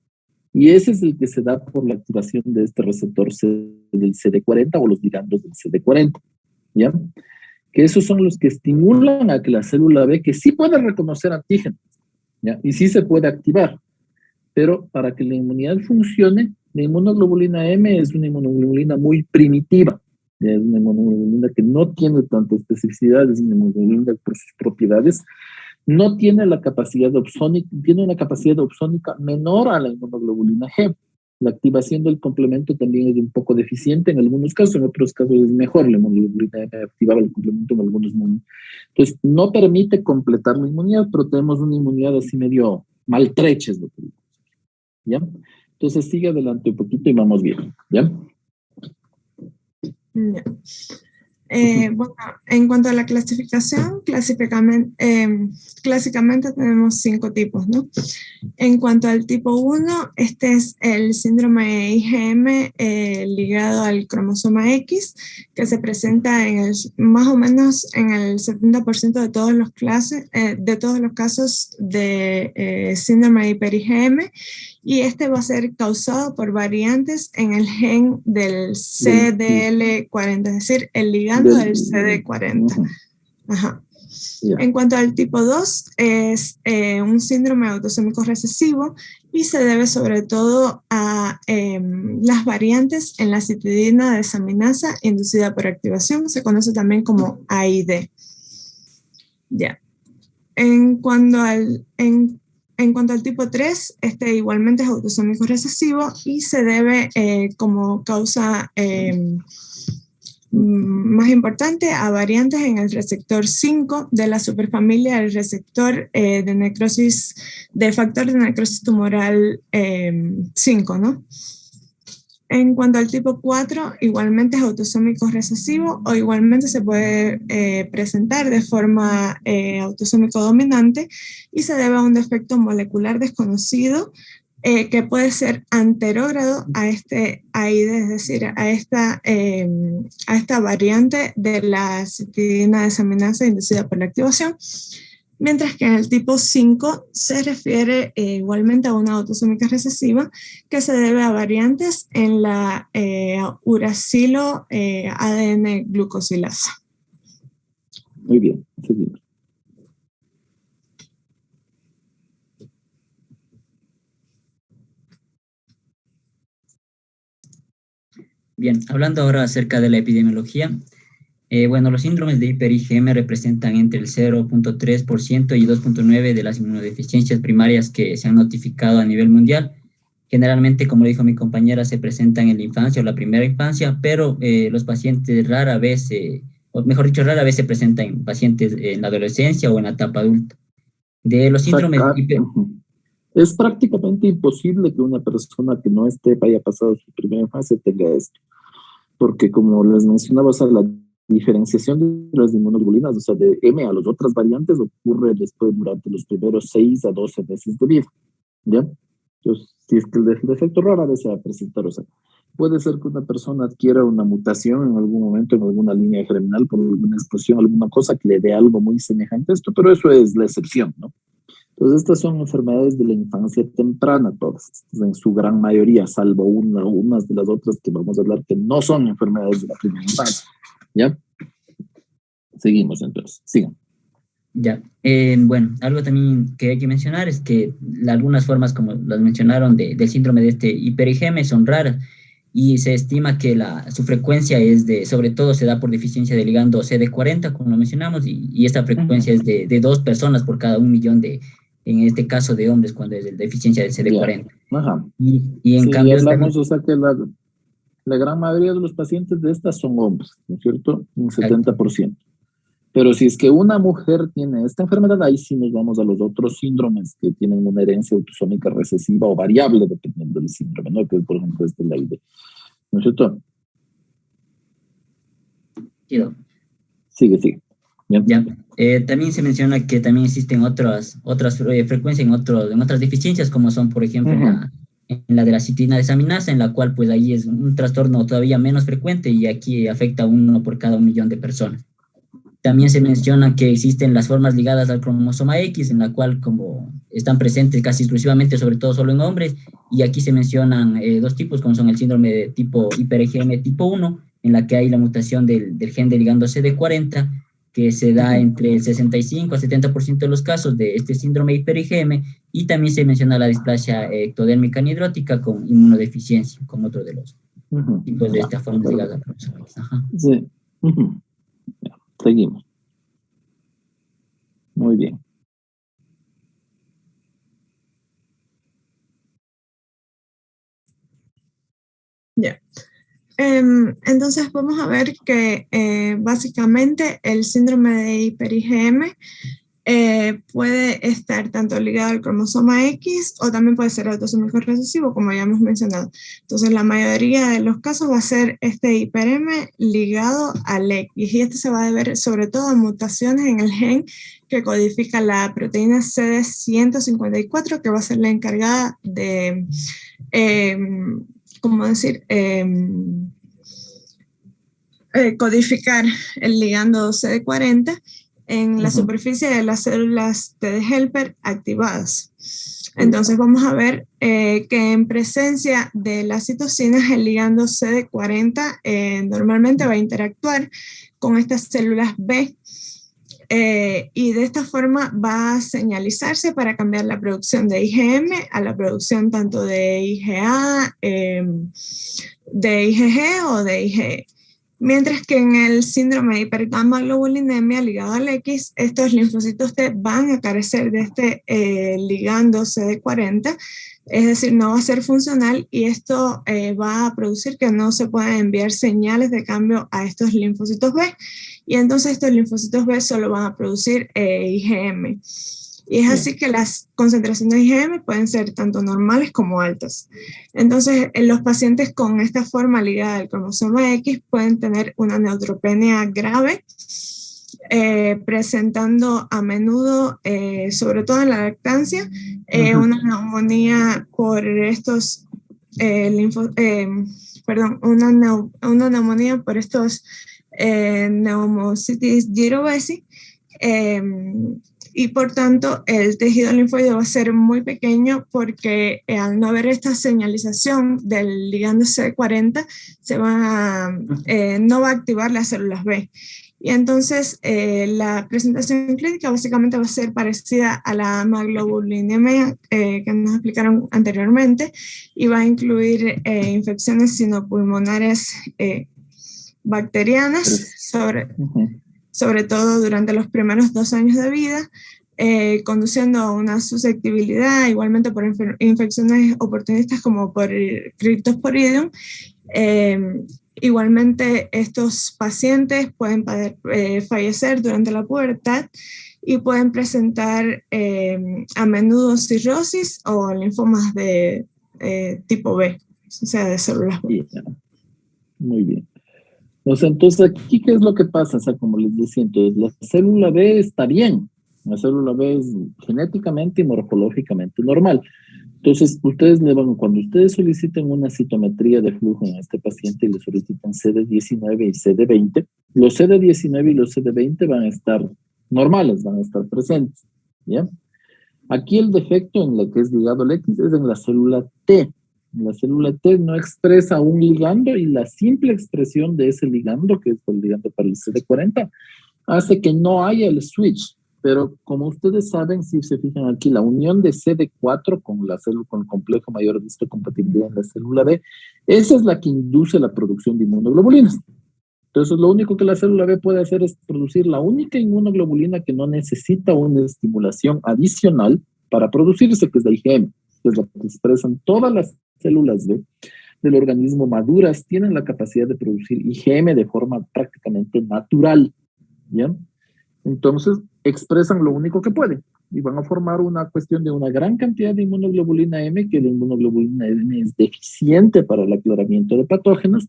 Y ese es el que se da por la activación de este receptor del CD40 o los ligandos del CD40, ¿ya? Que esos son los que estimulan a que la célula B, que sí puede reconocer antígenos, ¿ya? Y sí se puede activar, pero para que la inmunidad funcione, la inmunoglobulina M es una inmunoglobulina muy primitiva. Es una inmunoglobulina que no tiene tanta especificidad, es una inmunoglobulina por sus propiedades, no tiene la capacidad opsónica, tiene una capacidad opsónica menor a la inmunoglobulina G. La activación del complemento también es un poco deficiente en algunos casos, en otros casos es mejor. La inmunoglobulina M activaba el complemento en algunos momentos. Entonces, no permite completar la inmunidad, pero tenemos una inmunidad así medio maltrecha, es lo que digo, ¿ya? Entonces, sigue adelante un poquito y vamos bien, ¿ya? Yeah. Bueno, en cuanto a la clasificación, clásicamente tenemos 5 tipos, ¿no? En cuanto al tipo 1, este es el síndrome IgM ligado al cromosoma X, que se presenta más o menos en el 70% de todos los casos de síndrome de hiper-IgM, y este va a ser causado por variantes en el gen del CDL40, es decir, el ligando del CD40. Ajá. Yeah. En cuanto al tipo 2, es un síndrome autosómico recesivo y se debe sobre todo a las variantes en la citidina desaminasa inducida por activación, se conoce también como AID. Ya. En cuanto al tipo 3, este igualmente es autosómico recesivo y se debe como causa más importante a variantes en el receptor 5 de la superfamilia del receptor de factor de necrosis tumoral 5, ¿no? En cuanto al tipo 4, igualmente es autosómico recesivo o igualmente se puede presentar de forma autosómico dominante y se debe a un defecto molecular desconocido que puede ser anterógrado a este AID, es decir, a esta variante de la citidina desaminasa inducida por la activación. Mientras que en el tipo 5 se refiere igualmente a una autosómica recesiva que se debe a variantes en la uracilo ADN glucosilasa. Muy bien, seguimos. Bien, hablando ahora acerca de la epidemiología, bueno, los síndromes de hiper-IgM representan entre el 0.3% y 2.9% de las inmunodeficiencias primarias que se han notificado a nivel mundial. Generalmente, como dijo mi compañera, se presentan en la infancia o la primera infancia, pero los pacientes rara vez se presentan en pacientes en la adolescencia o en la etapa adulta. De los síndromes es prácticamente imposible que una persona que no haya pasado su primera fase tenga esto, porque como les mencionaba, o sea, la diferenciación de las inmunoglobulinas, o sea, de M a las otras variantes ocurre después durante los primeros 6 a 12 meses de vida, ¿ya? Entonces, si es que el defecto rara vez se va a presentar, o sea, puede ser que una persona adquiera una mutación en algún momento en alguna línea germinal por alguna expresión, alguna cosa que le dé algo muy semejante a esto, pero eso es la excepción, ¿no? Entonces, estas son enfermedades de la infancia temprana, todas, en su gran mayoría, salvo unas de las otras que vamos a hablar que no son enfermedades de la primera infancia, ¿ya? Seguimos entonces, sigan. Ya, bueno, algo también que hay que mencionar es que algunas formas, como las mencionaron, del síndrome de este hiper-IgM son raras y se estima que su frecuencia es sobre todo se da por deficiencia de ligando CD40, como lo mencionamos, y esta frecuencia es de 2 personas por cada 1 millón en este caso de hombres, cuando es de deficiencia del CD40. Ajá. Y en sí, cambio... hablamos, o sea que la gran mayoría de los pacientes de estas son hombres, ¿no es cierto? Un 70%. Pero si es que una mujer tiene esta enfermedad, ahí sí nos vamos a los otros síndromes que tienen una herencia autosómica recesiva o variable dependiendo del síndrome, ¿no? Que por ejemplo es de la ID. ¿No es cierto? Sigue. Bien. Ya. También se menciona que también existen otras frecuencias en otras deficiencias, como son, por ejemplo, en la de la citina desaminasa, en la cual pues ahí es un trastorno todavía menos frecuente y aquí afecta a 1 por cada 1 millón de personas. También se menciona que existen las formas ligadas al cromosoma X, en la cual como están presentes casi exclusivamente, sobre todo solo en hombres, y aquí se mencionan 2 tipos, como son el síndrome de tipo hiper-IgM tipo 1, en la que hay la mutación del gen de ligando CD40, que se da entre el 65 a 70% de los casos de este síndrome hiper-IgM, y también se menciona la displasia ectodérmica anhidrótica con inmunodeficiencia, como otro de los tipos de esta forma ligada al cromosoma X. Ajá. Sí. Seguimos. Muy bien. Ya. Entonces vamos a ver que básicamente el síndrome de hiper-IgM puede estar tanto ligado al cromosoma X o también puede ser autosómico recesivo, como ya hemos mencionado. Entonces, la mayoría de los casos va a ser este hiper-M ligado al X, y este se va a deber sobre todo a mutaciones en el gen que codifica la proteína CD154, que va a ser la encargada de, codificar el ligando CD40 en la superficie de las células T de helper activadas. Entonces vamos a ver que en presencia de las citocinas el ligando CD40 normalmente va a interactuar con estas células B y de esta forma va a señalizarse para cambiar la producción de IgM a la producción tanto de IgA, de IgG o de IgE. Mientras que en el síndrome de hipergamma-globulinemia ligado al X, estos linfocitos T van a carecer de este ligando CD40, es decir, no va a ser funcional, y esto va a producir que no se puedan enviar señales de cambio a estos linfocitos B, y entonces estos linfocitos B solo van a producir IgM. Y es así que las concentraciones de IgM pueden ser tanto normales como altas. Entonces, los pacientes con esta forma ligada al cromosoma X pueden tener una neutropenia grave, presentando a menudo, sobre todo en la lactancia, una neumonía por estos una neumonía por estos pneumocystis jirovecii, y por tanto el tejido linfoide va a ser muy pequeño porque al no haber esta señalización del ligando CD40 no va a activar las células B. Y entonces la presentación clínica básicamente va a ser parecida a la maglobulinemia que nos explicaron anteriormente, y va a incluir infecciones sinopulmonares bacterianas, sobre todo durante los primeros 2 años de vida, conduciendo a una susceptibilidad igualmente por infecciones oportunistas como por Cryptosporidium. Igualmente, estos pacientes pueden fallecer durante la pubertad y pueden presentar a menudo cirrosis o linfomas de tipo B, o sea, de células B. Muy bien. O sea, entonces aquí, ¿qué es lo que pasa? O sea, como les decía, entonces la célula B está bien. La célula B es genéticamente y morfológicamente normal. Entonces, cuando ustedes soliciten una citometría de flujo en este paciente y le solicitan CD19 y CD20, los CD19 y los CD20 van a estar normales, van a estar presentes, ¿ya? Aquí el defecto en lo que es ligado al X es en la célula T. La célula T no expresa un ligando y la simple expresión de ese ligando, que es el ligando para el CD40, hace que no haya el switch. Pero como ustedes saben, si se fijan aquí, la unión de CD4 con la célula, con el complejo mayor de histocompatibilidad en la célula B, esa es la que induce la producción de inmunoglobulinas. Entonces, lo único que la célula B puede hacer es producir la única inmunoglobulina que no necesita una estimulación adicional para producirse, que es la IgM, que es la que expresan todas las células B del organismo maduras, tienen la capacidad de producir IgM de forma prácticamente natural, ¿ya? Entonces, expresan lo único que pueden y van a formar una cuestión de una gran cantidad de inmunoglobulina M, que la inmunoglobulina M es deficiente para el aclaramiento de patógenos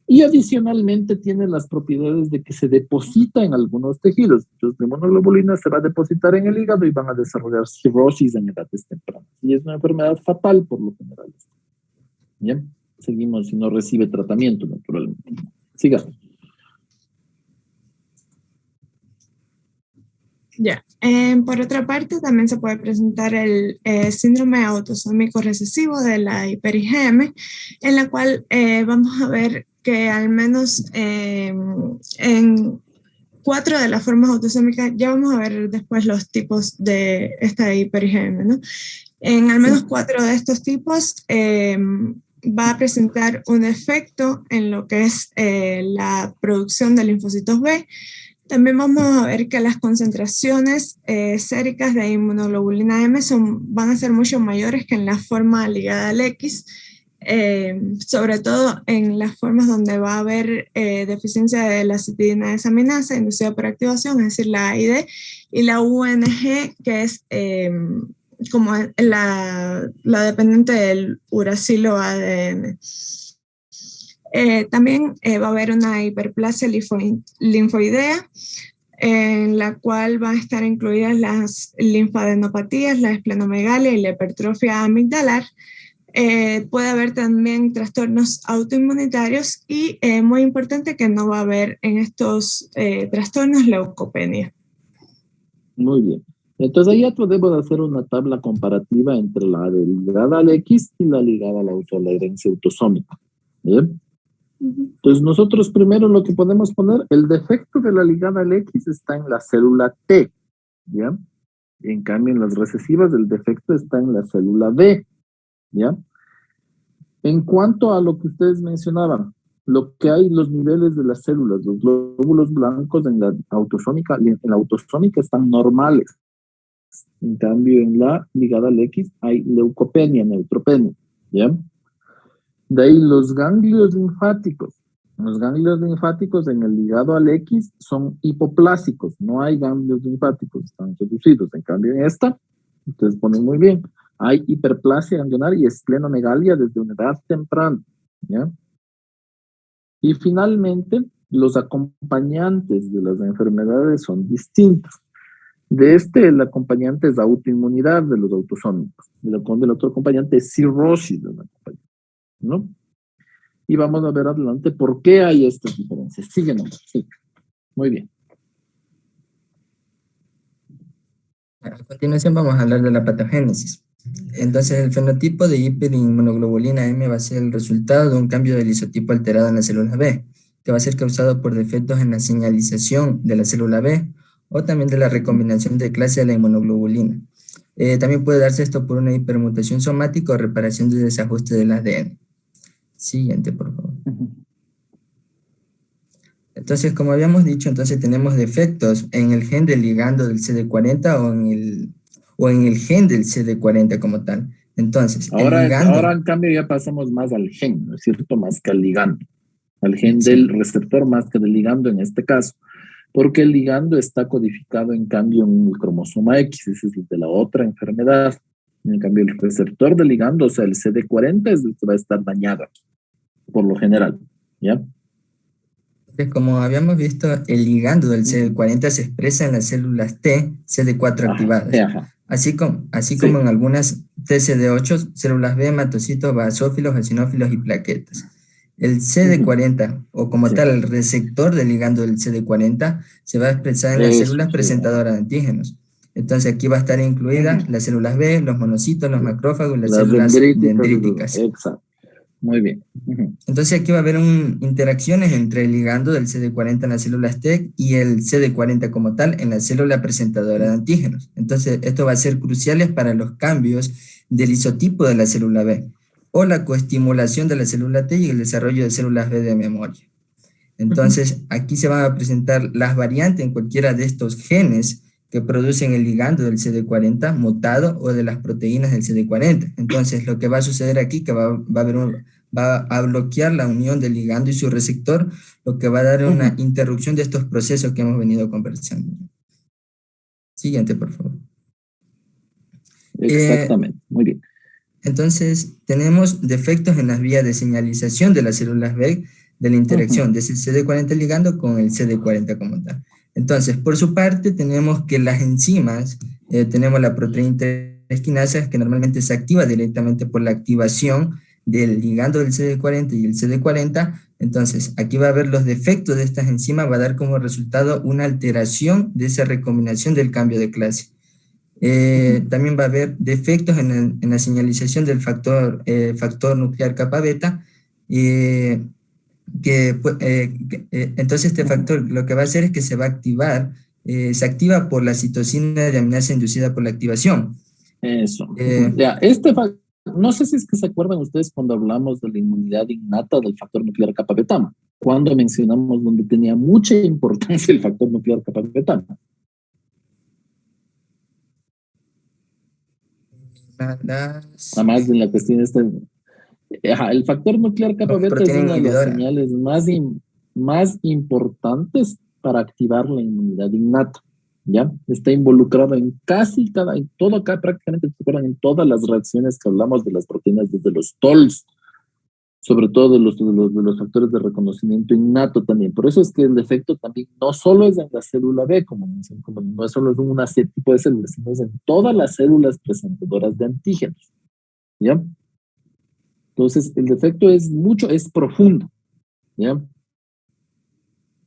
y adicionalmente tiene las propiedades de que se deposita en algunos tejidos. Entonces, la inmunoglobulina se va a depositar en el hígado y van a desarrollar cirrosis en edades tempranas. Y es una enfermedad fatal por lo general. Bien, seguimos si no recibe tratamiento, naturalmente. Sigamos. Ya. Por otra parte, también se puede presentar el síndrome autosómico recesivo de la hiper-IgM, en la cual vamos a ver que al menos en 4 de las formas autosómicas, ya vamos a ver después los tipos de esta hiper-IgM, ¿no? En al menos 4 de estos tipos va a presentar un efecto en lo que es la producción de linfocitos B. También vamos a ver que las concentraciones séricas de inmunoglobulina M van a ser mucho mayores que en la forma ligada al X, sobre todo en las formas donde va a haber deficiencia de la citidina desaminasa inducida por activación, es decir, la AID, y la UNG, que es como la dependiente del uracilo ADN. También va a haber una hiperplasia linfoidea, en la cual van a estar incluidas las linfadenopatías, la esplenomegalia y la hipertrofia amigdalar. Puede haber también trastornos autoinmunitarios y muy importante que no va a haber en estos trastornos leucopenia. Muy bien. Entonces ahí ya podemos hacer una tabla comparativa entre la ligada al X y la ligada a la herencia autosómica. ¿Bien? Entonces nosotros primero lo que podemos poner, el defecto de la ligada al X está en la célula T, ¿ya? En cambio en las recesivas el defecto está en la célula B, ¿ya? En cuanto a lo que ustedes mencionaban, lo que hay, los niveles de las células, los glóbulos blancos en la autosómica están normales. En cambio en la ligada al X hay leucopenia, neutropenia, ¿ya? De ahí los ganglios linfáticos. Los ganglios linfáticos en el ligado al X son hipoplásicos, no hay ganglios linfáticos, están reducidos. En cambio en esta, ustedes ponen muy bien, hay hiperplasia ganglionar y esplenomegalia desde una edad temprana, ¿ya? Y finalmente, los acompañantes de las enfermedades son distintos. El acompañante es autoinmunidad de los autosómicos, del otro acompañante es cirrosis de la acompañante, ¿no? Y vamos a ver adelante por qué hay estas diferencias. Síguenos. Sí. Muy bien. A continuación vamos a hablar de la patogénesis. Entonces el fenotipo de hiperinmunoglobulina M va a ser el resultado de un cambio del isotipo alterado en la célula B, que va a ser causado por defectos en la señalización de la célula B o también de la recombinación de clase de la inmunoglobulina. También puede darse esto por una hipermutación somática o reparación de desajuste del ADN. Siguiente, por favor. Entonces, como habíamos dicho, entonces tenemos defectos en el gen del ligando del CD40 o en el gen del CD40 como tal. Entonces, ahora en cambio ya pasamos más al gen, ¿no es cierto? Más que al ligando. Al gen del receptor más que del ligando en este caso. Porque el ligando está codificado en cambio en el cromosoma X, ese es el de la otra enfermedad. En cambio, el receptor del ligando, o sea, el CD40 es el que va a estar dañado aquí, por lo general, ¿ya? Como habíamos visto, el ligando del CD40 se expresa en las células T, CD4 activadas. Ajá. Así como en algunas TCD8, células B, hematocitos, basófilos, eosinófilos y plaquetas. El CD40, o como tal, el receptor del ligando del CD40, se va a expresar en las células presentadoras de antígenos. Entonces aquí va a estar incluida las células B, los monocitos, los macrófagos y las células dendríticas. Exacto. Muy bien. Entonces aquí va a haber interacciones entre el ligando del CD40 en las células T y el CD40 como tal en la célula presentadora de antígenos. Entonces esto va a ser crucial para los cambios del isotipo de la célula B o la coestimulación de la célula T y el desarrollo de células B de memoria. Entonces aquí se van a presentar las variantes en cualquiera de estos genes que producen el ligando del CD40 mutado o de las proteínas del CD40. Entonces lo que va a suceder aquí que va a bloquear la unión del ligando y su receptor, lo que va a dar una interrupción de estos procesos que hemos venido conversando. Siguiente, por favor. Exactamente, muy bien. Entonces, tenemos defectos en las vías de señalización de las células B de la interacción de ese CD40 ligando con el CD40 como tal. Entonces, por su parte, tenemos que las enzimas, tenemos la proteína interesquinasa que normalmente se activa directamente por la activación del ligando del CD40 y el CD40. Entonces, aquí va a haber los defectos de estas enzimas, va a dar como resultado una alteración de esa recombinación del cambio de clase. También va a haber defectos en la señalización del factor nuclear kappa beta, entonces este factor lo que va a hacer es que se va a activar, se activa por la citosina de aminasa inducida por la activación. Eso. No sé si es que se acuerdan ustedes cuando hablamos de la inmunidad innata del factor nuclear kappa beta, cuando mencionamos donde tenía mucha importancia el factor nuclear kappa beta. Además de la cuestión el factor nuclear kappa beta es una de las señales más importantes para activar la inmunidad innata, ¿ya? Está involucrado en prácticamente se acuerdan en todas las reacciones que hablamos de las proteínas, desde los TOLs, sobre todo de los factores de reconocimiento innato también. Por eso es que el defecto también no solo es en la célula B, como no solo es un tipo de células, sino es en todas las células presentadoras de antígenos, ¿ya? Entonces, el defecto es profundo, ¿ya?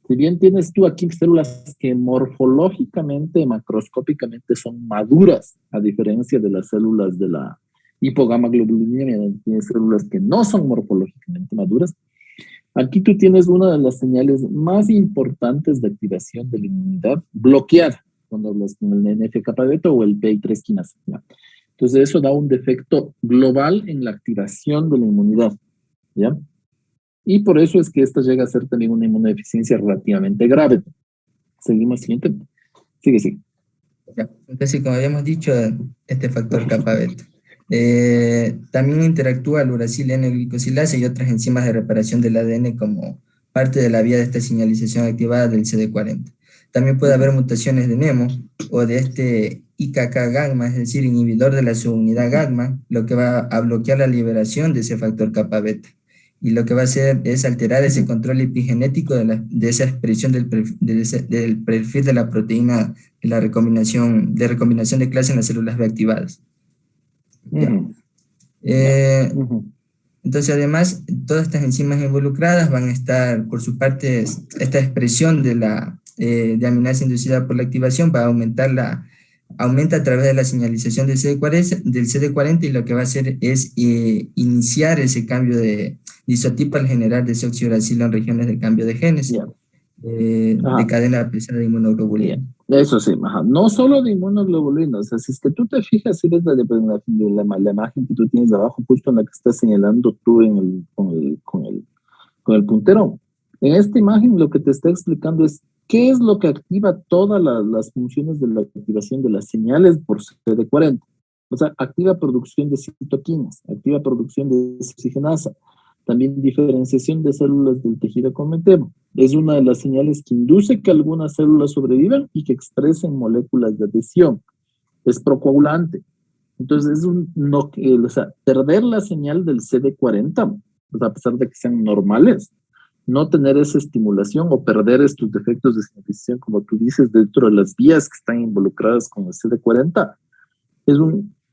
Si bien tienes tú aquí células que morfológicamente, macroscópicamente son maduras, a diferencia de las células de la hipogamaglobulinemia, donde tienes células que no son morfológicamente maduras, aquí tú tienes una de las señales más importantes de activación de la inmunidad bloqueada, cuando hablas con el NF-kappa beta o el PI3 quinasa, ¿ya? Entonces eso da un defecto global en la activación de la inmunidad, ¿ya? Y por eso es que esta llega a ser también una inmunodeficiencia relativamente grave. Seguimos, siguiente. Sigue. Ya. Entonces, como habíamos dicho, este factor kappa beta. También interactúa el uracil N-glicosilasa y otras enzimas de reparación del ADN como parte de la vía de esta señalización activada del CD40. También puede haber mutaciones de NEMO o de este IKK gamma, es decir, inhibidor de la subunidad gamma, lo que va a bloquear la liberación de ese factor kappa beta. Y lo que va a hacer es alterar ese control epigenético de esa expresión del perfil de la proteína de la recombinación de clase en las células B activadas. Entonces, además, todas estas enzimas involucradas van a estar, por su parte, esta expresión de aminasa inducida por la activación va a aumenta a través de la señalización del CD40 y lo que va a hacer es iniciar ese cambio de isotipo al generar desoxiuracilo en regiones de cambio de genes de cadena pesada de inmunoglobulina. Eso sí, no solo de inmunoglobulina, o sea, si es que tú te fijas, si ves la imagen que tú tienes abajo, justo en la que estás señalando tú con el puntero, en esta imagen lo que te está explicando es qué es lo que activa todas las funciones de la activación de las señales por CD40. O sea, activa producción de citoquinas, activa producción de oxigenasa, también diferenciación de células del tejido conectivo. Es una de las señales que induce que algunas células sobrevivan y que expresen moléculas de adhesión. Es procoagulante. Entonces, perder la señal del CD40, pues a pesar de que sean normales, no tener esa estimulación o perder estos defectos de señalización, como tú dices, dentro de las vías que están involucradas con el CD40,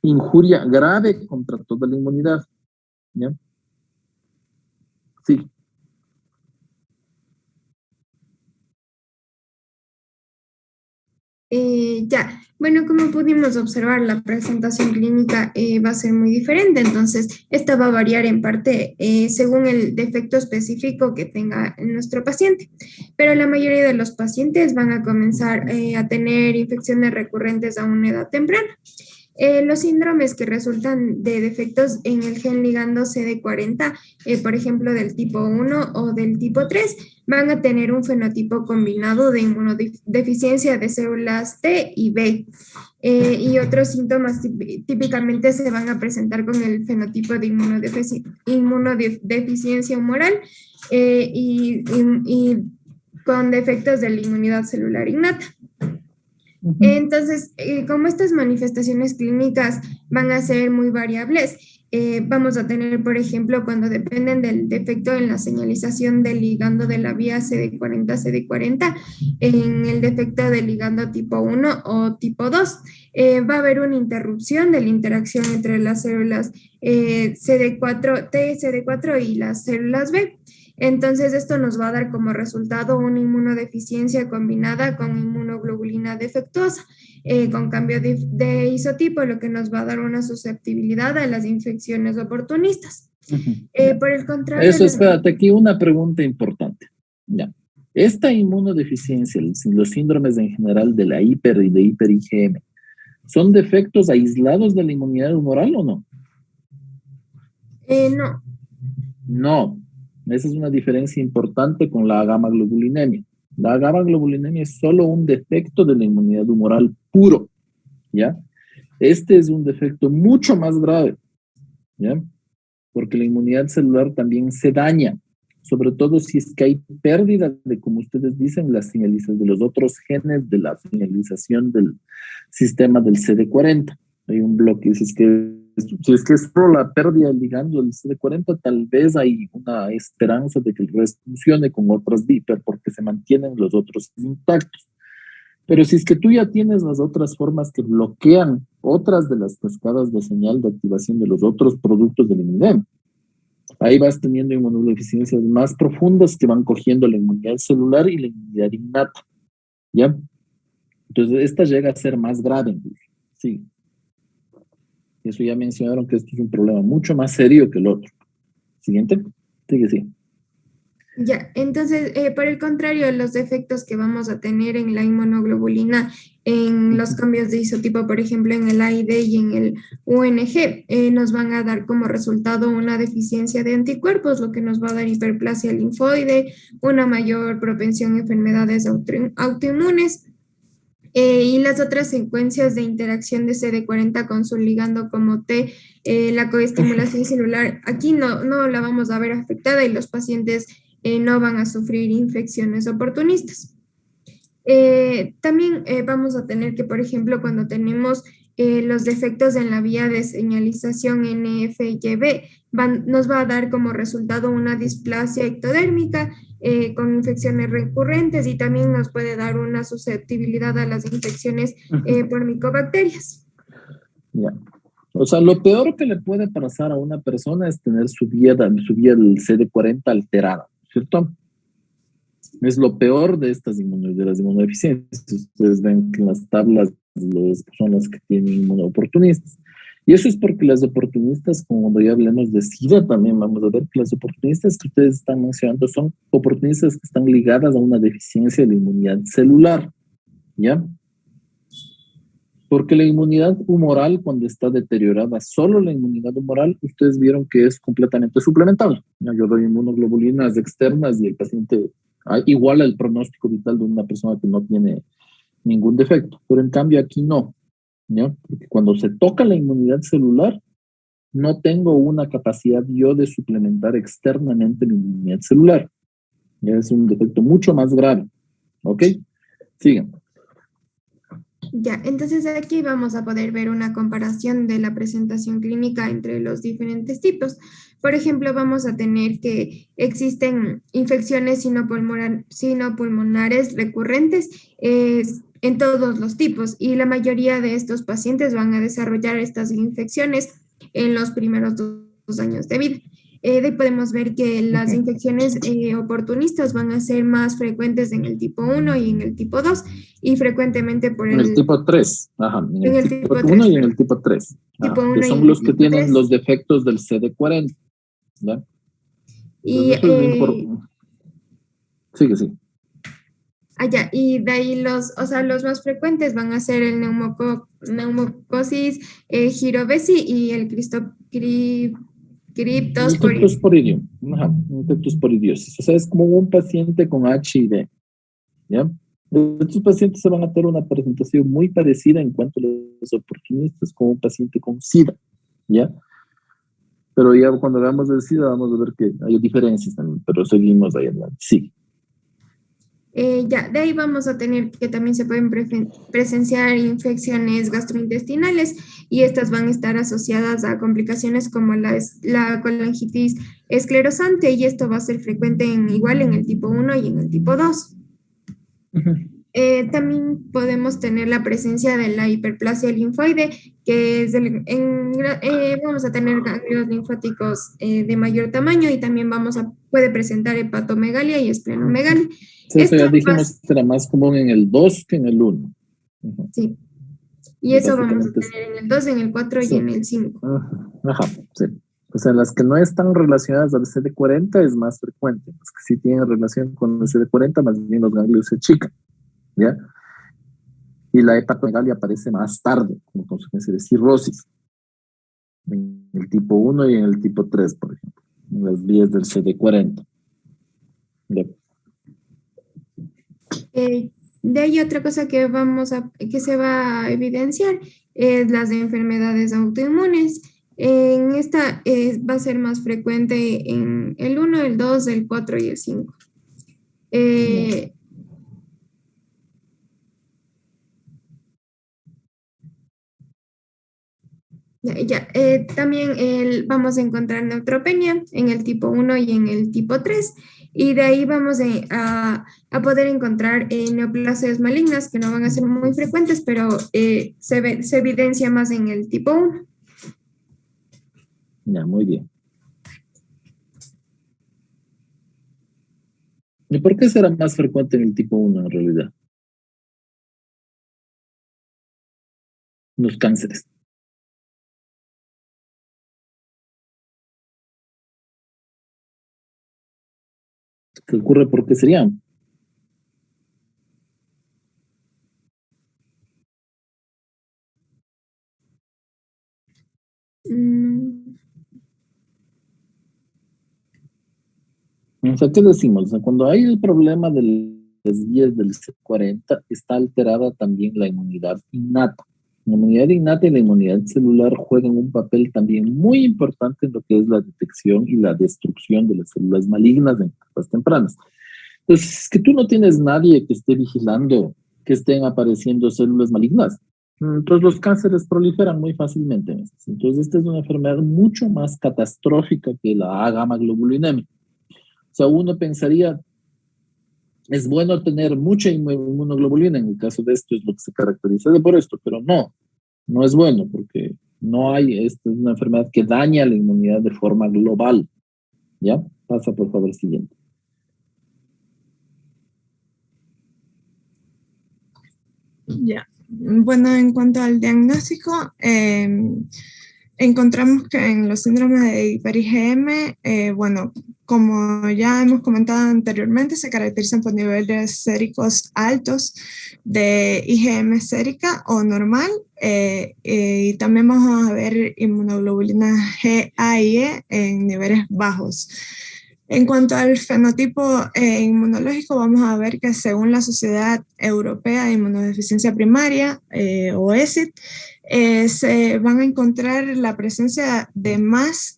injuria grave contra toda la inmunidad. ¿Ya? Sí. Ya, bueno, como pudimos observar, la presentación clínica va a ser muy diferente, entonces esta va a variar en parte según el defecto específico que tenga nuestro paciente, pero la mayoría de los pacientes van a comenzar a tener infecciones recurrentes a una edad temprana. Los síndromes que resultan de defectos en el gen ligando CD40, por ejemplo, del tipo 1 o del tipo 3, van a tener un fenotipo combinado de inmunodeficiencia de células T y B. Y otros síntomas típicamente se van a presentar con el fenotipo de inmunodeficiencia humoral y con defectos de la inmunidad celular innata. Entonces, como estas manifestaciones clínicas van a ser muy variables, vamos a tener, por ejemplo, cuando dependen del defecto en la señalización del ligando de la vía CD40-CD40, en el defecto del ligando tipo 1 o tipo 2, va a haber una interrupción de la interacción entre las células CD4, T, CD4 y las células B. Entonces, esto nos va a dar como resultado una inmunodeficiencia combinada con inmunoglobulina defectuosa, con cambio de isotipo, lo que nos va a dar una susceptibilidad a las infecciones oportunistas. Por el contrario... Eso, espérate, aquí una pregunta importante. Ya. Esta inmunodeficiencia, los síndromes en general de la hiper y de hiper-IgM, ¿son defectos aislados de la inmunidad humoral o no? No. No. Esa es una diferencia importante con la gamma-globulinemia. La gamma-globulinemia es solo un defecto de la inmunidad humoral puro, ¿ya? Este es un defecto mucho más grave, ¿ya? Porque la inmunidad celular también se daña, sobre todo si es que hay pérdida de, como ustedes dicen, las señalizaciones de los otros genes de la señalización del sistema del CD40. Hay un bloque, si es que es solo la pérdida del ligando del CD40, tal vez hay una esperanza de que el resto funcione con otras DIPER porque se mantienen los otros intactos. Pero si es que tú ya tienes las otras formas que bloquean otras de las cascadas de señal de activación de los otros productos del inmunidad, ahí vas teniendo inmunodeficiencias más profundas que van cogiendo la inmunidad celular y la inmunidad innata, ¿ya? Entonces, esta llega a ser más grave incluso, sí. Eso ya mencionaron que esto es un problema mucho más serio que el otro. Siguiente. Sí. Ya, entonces, por el contrario, los defectos que vamos a tener en la inmunoglobulina, en los cambios de isotipo, por ejemplo, en el AID y en el UNG, nos van a dar como resultado una deficiencia de anticuerpos, lo que nos va a dar hiperplasia linfoide, una mayor propensión a enfermedades autoinmunes. Y las otras secuencias de interacción de CD40 con su ligando como T, la coestimulación celular, aquí no la vamos a ver afectada y los pacientes no van a sufrir infecciones oportunistas. También vamos a tener que, por ejemplo, cuando tenemos los defectos en la vía de señalización NF-YB, nos va a dar como resultado una displasia ectodérmica, con infecciones recurrentes y también nos puede dar una susceptibilidad a las infecciones por micobacterias. Ya. O sea, lo peor que le puede pasar a una persona es tener su vía del CD40 alterada, ¿cierto? Es lo peor de estas de las inmunodeficiencias. Ustedes ven que en las tablas son las que tienen inmunooportunistas. Y eso es porque las oportunistas, como cuando ya hablemos de SIDA, también vamos a ver que las oportunistas que ustedes están mencionando son oportunistas que están ligadas a una deficiencia de la inmunidad celular, ¿ya? Porque la inmunidad humoral, cuando está deteriorada, solo la inmunidad humoral, ustedes vieron que es completamente suplementable. Yo doy inmunoglobulinas externas y el paciente iguala el pronóstico vital de una persona que no tiene ningún defecto. Pero en cambio aquí no, ¿ya? Porque cuando se toca la inmunidad celular, no tengo una capacidad yo de suplementar externamente la inmunidad celular. Ya es un defecto mucho más grave. ¿Ok? Sigan. Ya, entonces aquí vamos a poder ver una comparación de la presentación clínica entre los diferentes tipos. Por ejemplo, vamos a tener que existen infecciones sinopulmonares recurrentes en todos los tipos y la mayoría de estos pacientes van a desarrollar estas infecciones en los primeros 2 años de vida. De ahí podemos ver que las infecciones oportunistas van a ser más frecuentes en el tipo 1 y en el tipo 2 y frecuentemente por En el tipo 3, ajá, en el tipo 1 3, y en el tipo 3, que son los que tienen los defectos del CD40, ¿verdad? Y, sigue. Y de ahí los más frecuentes van a ser el neumocosis, girovesi y el Cryptosporidium. Ajá, cryptosporidiosis. O sea, es como un paciente con HIV, ¿ya? Estos pacientes se van a tener una presentación muy parecida en cuanto a los oportunistas como un paciente con SIDA, ¿ya? Pero ya cuando veamos el SIDA vamos a ver que hay diferencias también, pero seguimos ahí adelante. Sí. De ahí vamos a tener que también se pueden presenciar infecciones gastrointestinales y estas van a estar asociadas a complicaciones como la colangitis esclerosante y esto va a ser frecuente igual en el tipo 1 y en el tipo 2. También podemos tener la presencia de la hiperplasia linfoide, que es vamos a tener ganglios linfáticos de mayor tamaño y también puede presentar hepatomegalia y esplenomegalia. Sí, ya dijimos que era más común en el 2 que en el 1. Sí. Y eso vamos a tener en el 2, en el 4 y en el 5. Ajá, sí. O sea, las que no están relacionadas al CD40 es más frecuente. Las que sí tienen relación con el CD40, más bien los ganglios se achican, ¿ya? Y la hepatomegalia aparece más tarde, como consecuencia de cirrosis. En el tipo 1 y en el tipo 3, por ejemplo. En las vías del CD40. ¿Ya? De ahí otra cosa que se va a evidenciar es las enfermedades autoinmunes. En esta va a ser más frecuente en el 1, el 2, el 4 y el 5. También vamos a encontrar neutropenia en el tipo 1 y en el tipo 3. Y de ahí vamos a poder encontrar neoplasias malignas que no van a ser muy frecuentes, pero se evidencia más en el tipo 1. Ya, muy bien. ¿Y por qué será más frecuente en el tipo 1 en realidad? Los cánceres. ¿Qué ocurre? ¿Por qué serían? O sea, ¿qué decimos? O sea, cuando hay el problema de las vías del C40, está alterada también la inmunidad innata. La inmunidad innata y la inmunidad celular juegan un papel también muy importante en lo que es la detección y la destrucción de las células malignas en etapas tempranas. Entonces, es que tú no tienes nadie que esté vigilando que estén apareciendo células malignas. Entonces, los cánceres proliferan muy fácilmente. Entonces, esta es una enfermedad mucho más catastrófica que la A-gamma globulinemia. O sea, uno pensaría, es bueno tener mucha inmunoglobulina, en el caso de esto es lo que se caracteriza por esto, pero no es bueno porque esta es una enfermedad que daña la inmunidad de forma global. ¿Ya? Pasa por favor siguiente. Ya. Bueno, en cuanto al diagnóstico, encontramos que en los síndromes de hiper-IgM, bueno, como ya hemos comentado anteriormente, se caracterizan por niveles séricos altos de IgM sérica o normal, y también vamos a ver inmunoglobulina G, A y E en niveles bajos. En cuanto al fenotipo inmunológico, vamos a ver que según la Sociedad Europea de Inmunodeficiencia Primaria, o ESID, se van a encontrar la presencia de más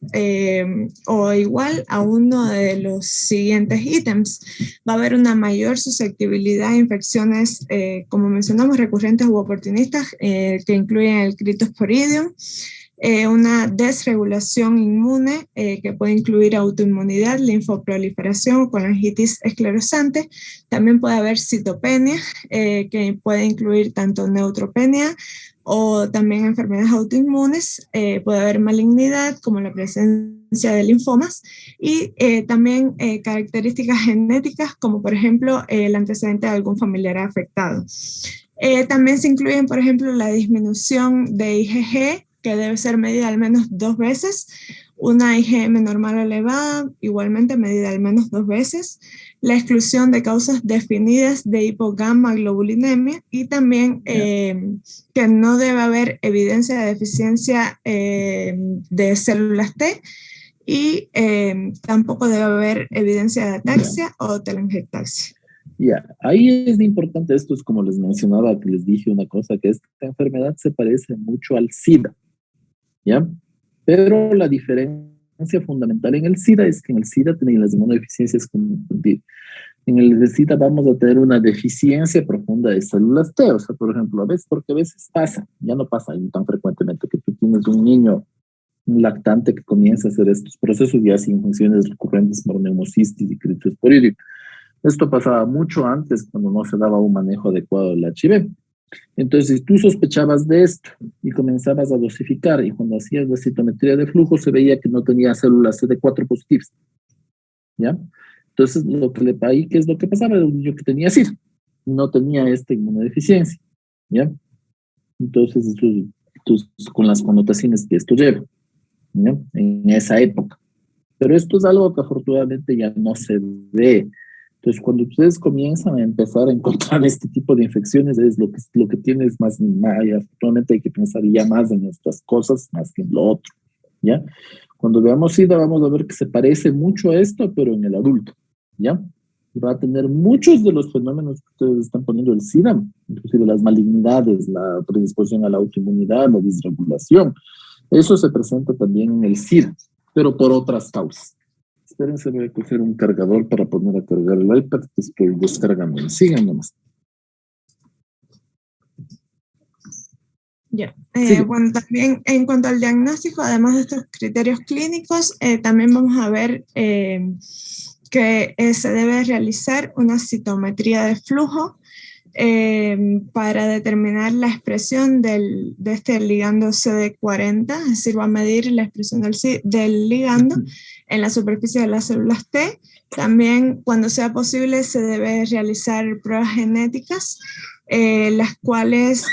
o igual a uno de los siguientes ítems. Va a haber una mayor susceptibilidad a infecciones, como mencionamos, recurrentes u oportunistas, que incluyen el Cryptosporidium, una desregulación inmune que puede incluir autoinmunidad, linfoproliferación o colangitis esclerosante. También puede haber citopenia, que puede incluir tanto neutropenia o también enfermedades autoinmunes. Puede haber malignidad como la presencia de linfomas y también características genéticas como por ejemplo el antecedente de algún familiar afectado. También se incluyen por ejemplo la disminución de IgG, que debe ser medida al menos 2 veces, una IgM normal elevada, igualmente medida al menos 2 veces, la exclusión de causas definidas de hipogamma-globulinemia y también que no debe haber evidencia de deficiencia de células T y tampoco debe haber evidencia de ataxia o telangiectasia. Ahí es importante, esto es como les mencionaba, que les dije una cosa, que esta enfermedad se parece mucho al SIDA, ¿ya? Pero la diferencia fundamental en el SIDA es que en el SIDA tienen las inmunodeficiencias confundidas. En el SIDA vamos a tener una deficiencia profunda de células T, o sea, por ejemplo, porque a veces pasa, ya no pasa tan frecuentemente, que tú tienes un niño, un lactante que comienza a hacer estos procesos ya sin funciones recurrentes por neumocistis y crisis esporídica. Esto pasaba mucho antes cuando no se daba un manejo adecuado del HIV. Entonces, tú sospechabas de esto y comenzabas a dosificar y cuando hacías la citometría de flujo se veía que no tenía células CD4 positivas, ¿ya? Entonces, ¿qué es lo que pasaba? Era un niño que tenía SIDA, no tenía esta inmunodeficiencia, ¿ya? Entonces, con las connotaciones que esto lleva, ¿ya? En esa época. Pero esto es algo que afortunadamente ya no se ve. Entonces, cuando ustedes comienzan a empezar a encontrar este tipo de infecciones, es lo que tienes más, afortunadamente hay que pensar ya más en estas cosas, más que en lo otro, ¿ya? Cuando veamos SIDA, vamos a ver que se parece mucho a esto, pero en el adulto, ¿ya? Y va a tener muchos de los fenómenos que ustedes están poniendo el SIDA, inclusive las malignidades, la predisposición a la autoinmunidad, la disregulación. Eso se presenta también en el SIDA, pero por otras causas. Espérense, voy a coger un cargador para poner a cargar el iPad que estoy descargando. Sigan nomás. Bueno, también en cuanto al diagnóstico, además de estos criterios clínicos, también vamos a ver que se debe realizar una citometría de flujo para determinar la expresión de este ligando CD40, es decir, va a medir la expresión del ligando en la superficie de las células T. También, cuando sea posible, se debe realizar pruebas genéticas, las cuales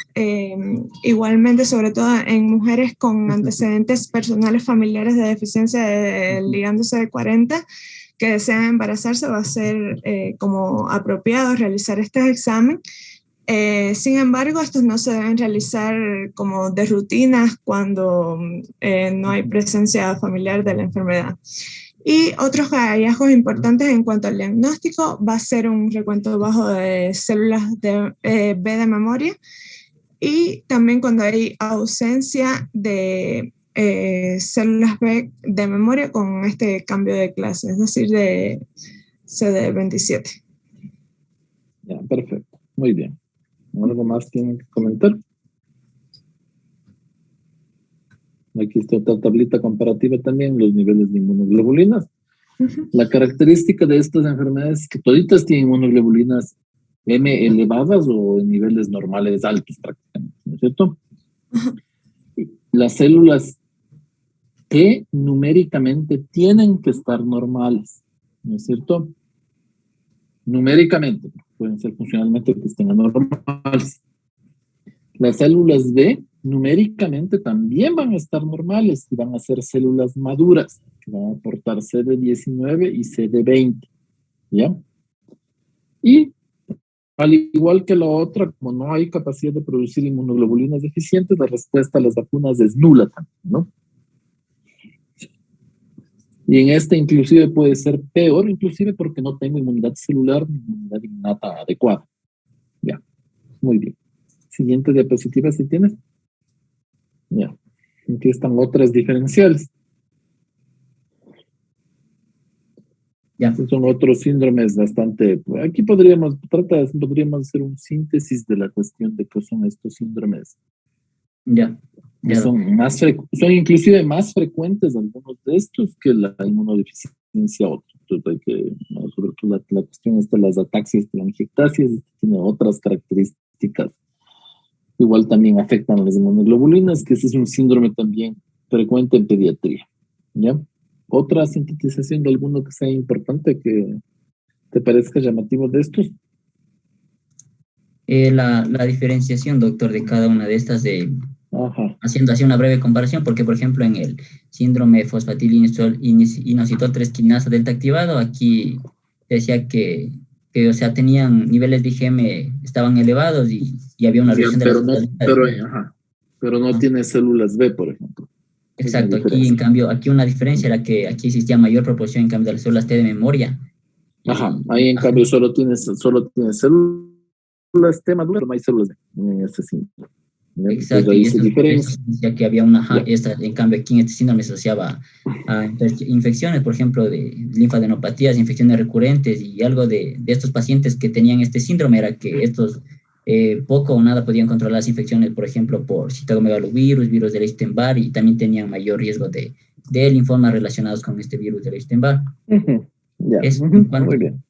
igualmente, sobre todo en mujeres con antecedentes personales familiares de deficiencia del ligando CD40, que desean embarazarse, va a ser como apropiado realizar este examen. Sin embargo, estos no se deben realizar como de rutinas cuando no hay presencia familiar de la enfermedad. Y otros hallazgos importantes en cuanto al diagnóstico va a ser un recuento bajo de células B de memoria y también cuando hay ausencia de células B de memoria con este cambio de clase, es decir, de CD27. Ya, perfecto. Muy bien. ¿Algo más tienen que comentar? Aquí está otra tablita comparativa también, los niveles de inmunoglobulinas. La característica de estas enfermedades es que toditas tienen inmunoglobulinas M elevadas o en niveles normales altos prácticamente, ¿no es cierto? Las células T numéricamente tienen que estar normales, ¿no es cierto? Numéricamente, pueden ser funcionalmente que estén anormales. Las células B numéricamente también van a estar normales y van a ser células maduras, que van a aportar CD19 y CD20, ¿ya? Y al igual que la otra, como no hay capacidad de producir inmunoglobulinas deficientes, la respuesta a las vacunas es nula también, ¿no? Y en este inclusive puede ser peor, inclusive porque no tengo inmunidad celular ni inmunidad innata adecuada. Ya, muy bien. Siguiente diapositiva, si tienes. Ya, aquí están otras diferenciales. Ya. Estos son otros síndromes bastante... Aquí podríamos hacer un síntesis de la cuestión de qué son estos síndromes. Ya. Y son inclusive más frecuentes algunos de estos que la inmunodeficiencia otra. Entonces sobre todo la cuestión de las ataxias, telangiectasias, tiene otras características. Igual también afectan a las inmunoglobulinas, que ese es un síndrome también frecuente en pediatría. ¿Ya? ¿Otra sintetización de alguno que sea importante que te parezca llamativo de estos? La diferenciación, doctor, de cada una de estas, haciendo así una breve comparación, porque, por ejemplo, en el síndrome fosfatilinositol 3 quinasa delta activado, aquí decía que o sea, tenían niveles de IgM, estaban elevados y había una reducción de pero no tiene células B, por ejemplo. Exacto, aquí en cambio, aquí una diferencia era que aquí existía mayor proporción en cambio de las células T de memoria. Ahí en cambio solo tienes células T maduras, pero no hay células B en este síndrome. Exacto, y eso decía que había una, en cambio aquí en este síndrome se asociaba a infecciones, por ejemplo, de linfadenopatías, infecciones recurrentes, y algo de estos pacientes que tenían este síndrome era que estos poco o nada podían controlar las infecciones, por ejemplo, por citomegalovirus, virus del Epstein-Barr, y también tenían mayor riesgo de linfomas relacionados con este virus del Epstein-Barr. Muy bien.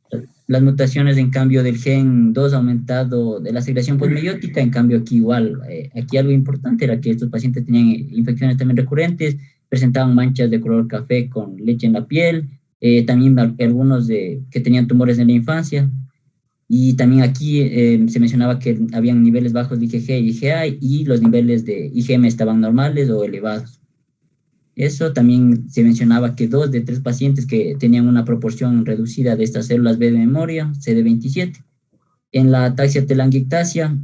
Las mutaciones, en cambio, del gen 2 ha aumentado de la secreción postmeiótica. En cambio, aquí igual, aquí algo importante era que estos pacientes tenían infecciones también recurrentes, presentaban manchas de color café con leche en la piel, también algunos que tenían tumores en la infancia. Y también aquí se mencionaba que habían niveles bajos de IgG y IgA, y los niveles de IgM estaban normales o elevados. Eso también se mencionaba que 2 de 3 pacientes que tenían una proporción reducida de estas células B de memoria, CD27. En la ataxia telangiectasia,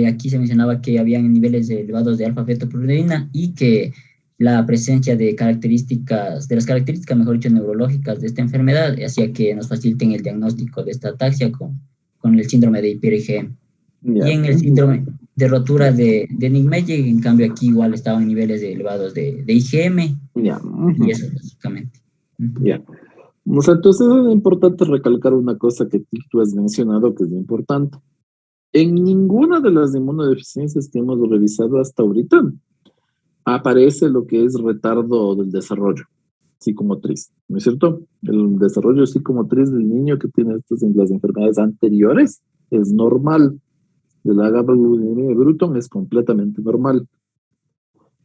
aquí se mencionaba que habían niveles elevados de alfa-fetoproteína y que la presencia de las características, mejor dicho, neurológicas de esta enfermedad hacía que nos faciliten el diagnóstico de esta ataxia con el síndrome de hiper-IgM. Y en el síndrome de rotura de Nick-Meyer, en cambio aquí igual estaban niveles elevados de IgM, y eso básicamente. O sea, entonces es importante recalcar una cosa que tú has mencionado que es importante. En ninguna de las inmunodeficiencias que hemos revisado hasta ahorita aparece lo que es retardo del desarrollo psicomotriz, ¿no es cierto? El desarrollo psicomotriz del niño que tiene las enfermedades anteriores es normal. De la gabapentina de Bruton es completamente normal.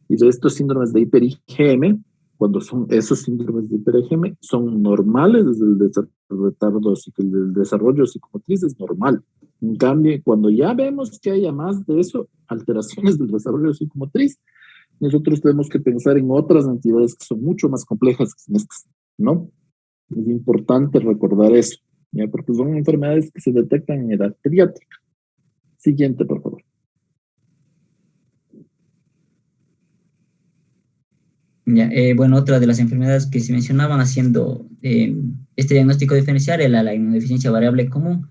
Y de estos síndromes de hiper-IgM, cuando son esos síndromes de hiper-IgM, son normales desde el retardo del desarrollo psicomotriz, es normal. En cambio, cuando ya vemos que haya más de eso, alteraciones del desarrollo psicomotriz, nosotros tenemos que pensar en otras entidades que son mucho más complejas que estas, ¿no? Es importante recordar eso, ¿ya? Porque son enfermedades que se detectan en edad pediátrica. Siguiente, por favor. Bueno, otra de las enfermedades que se mencionaban haciendo este diagnóstico diferencial era la inmunodeficiencia variable común,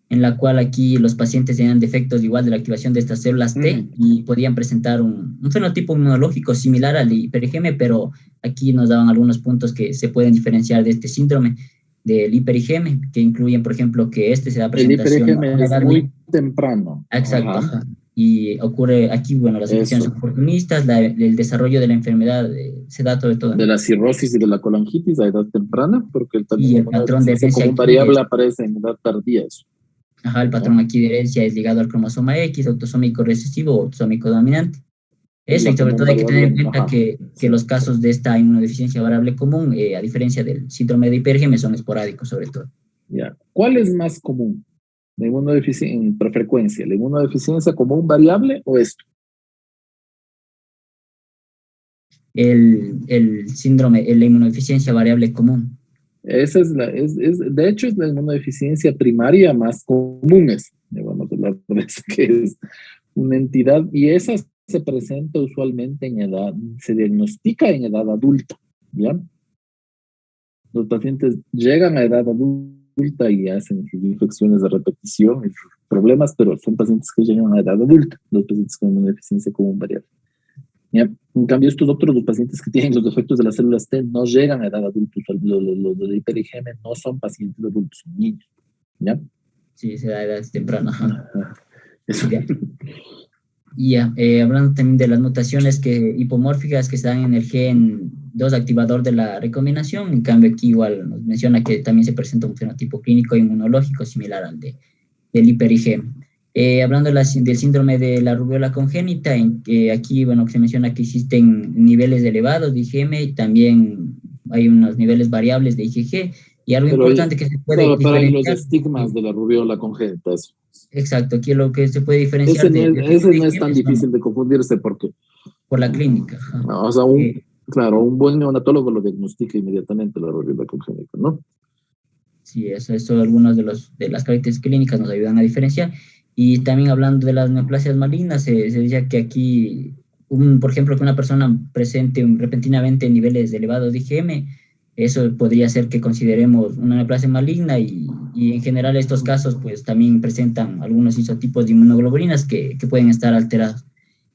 en la cual aquí los pacientes tenían defectos igual de la activación de estas células T y podían presentar un fenotipo inmunológico similar al hiper-IgM, pero aquí nos daban algunos puntos que se pueden diferenciar de este síndrome del hiper-IgM, que incluyen, por ejemplo, que se da presentación el hiper-IgM es muy temprano. Exacto. Y ocurre aquí, bueno, las infecciones oportunistas, el desarrollo de la enfermedad se da sobre todo. De la cirrosis y de la colangitis a edad temprana, porque el patrón de herencia como variable aparece en edad tardía eso. El patrón aquí de herencia es ligado al cromosoma X, autosómico recesivo o autosómico dominante. Eso, y sobre todo hay que tener en cuenta que los casos de esta inmunodeficiencia variable común, a diferencia del síndrome de hiper-IgM, son esporádicos sobre todo. ¿Cuál es más común? La inmunodeficiencia por frecuencia, ¿la inmunodeficiencia común variable o esto? El síndrome, la inmunodeficiencia variable común. Esa de hecho, es la inmunodeficiencia primaria más común. Vamos a hablar de eso, que es una entidad, y esa se presenta usualmente se diagnostica en edad adulta, ¿ya? Los pacientes llegan a edad adulta y hacen sus infecciones de repetición y sus problemas, pero son pacientes que llegan a edad adulta, los pacientes con inmunodeficiencia común variable. ¿Ya? En cambio, estos otros, los pacientes que tienen los defectos de las células T, no llegan a edad adulta. Los de hiper-IgM no son pacientes adultos, son niños. ¿Ya? Sí, se da a edad temprana. Eso. Y hablando también de las mutaciones hipomórficas que están en el gen 2 activador de la recombinación, en cambio aquí igual nos menciona que también se presenta un fenotipo clínico inmunológico similar al del hiper-IgM. Hablando del síndrome de la rubiola congénita, aquí bueno, se menciona que existen niveles elevados de IgM y también hay unos niveles variables de IgG, y algo importante que se puede para los diferenciar. estigmas de la rubiola congénita, eso. Exacto, aquí lo que se puede diferenciar ese no es tan difícil de confundirse porque por la clínica. No, o sea, claro, un buen neonatólogo lo diagnostica inmediatamente la rubiola congénita, ¿no? Sí, eso algunas de las características clínicas nos ayudan a diferenciar. Y también hablando de las neoplasias malignas, se decía que aquí, por ejemplo, que una persona presente repentinamente niveles elevados de IgM, eso podría ser que consideremos una neoplasia maligna, y en general estos casos pues también presentan algunos isotipos de inmunoglobulinas que pueden estar alterados.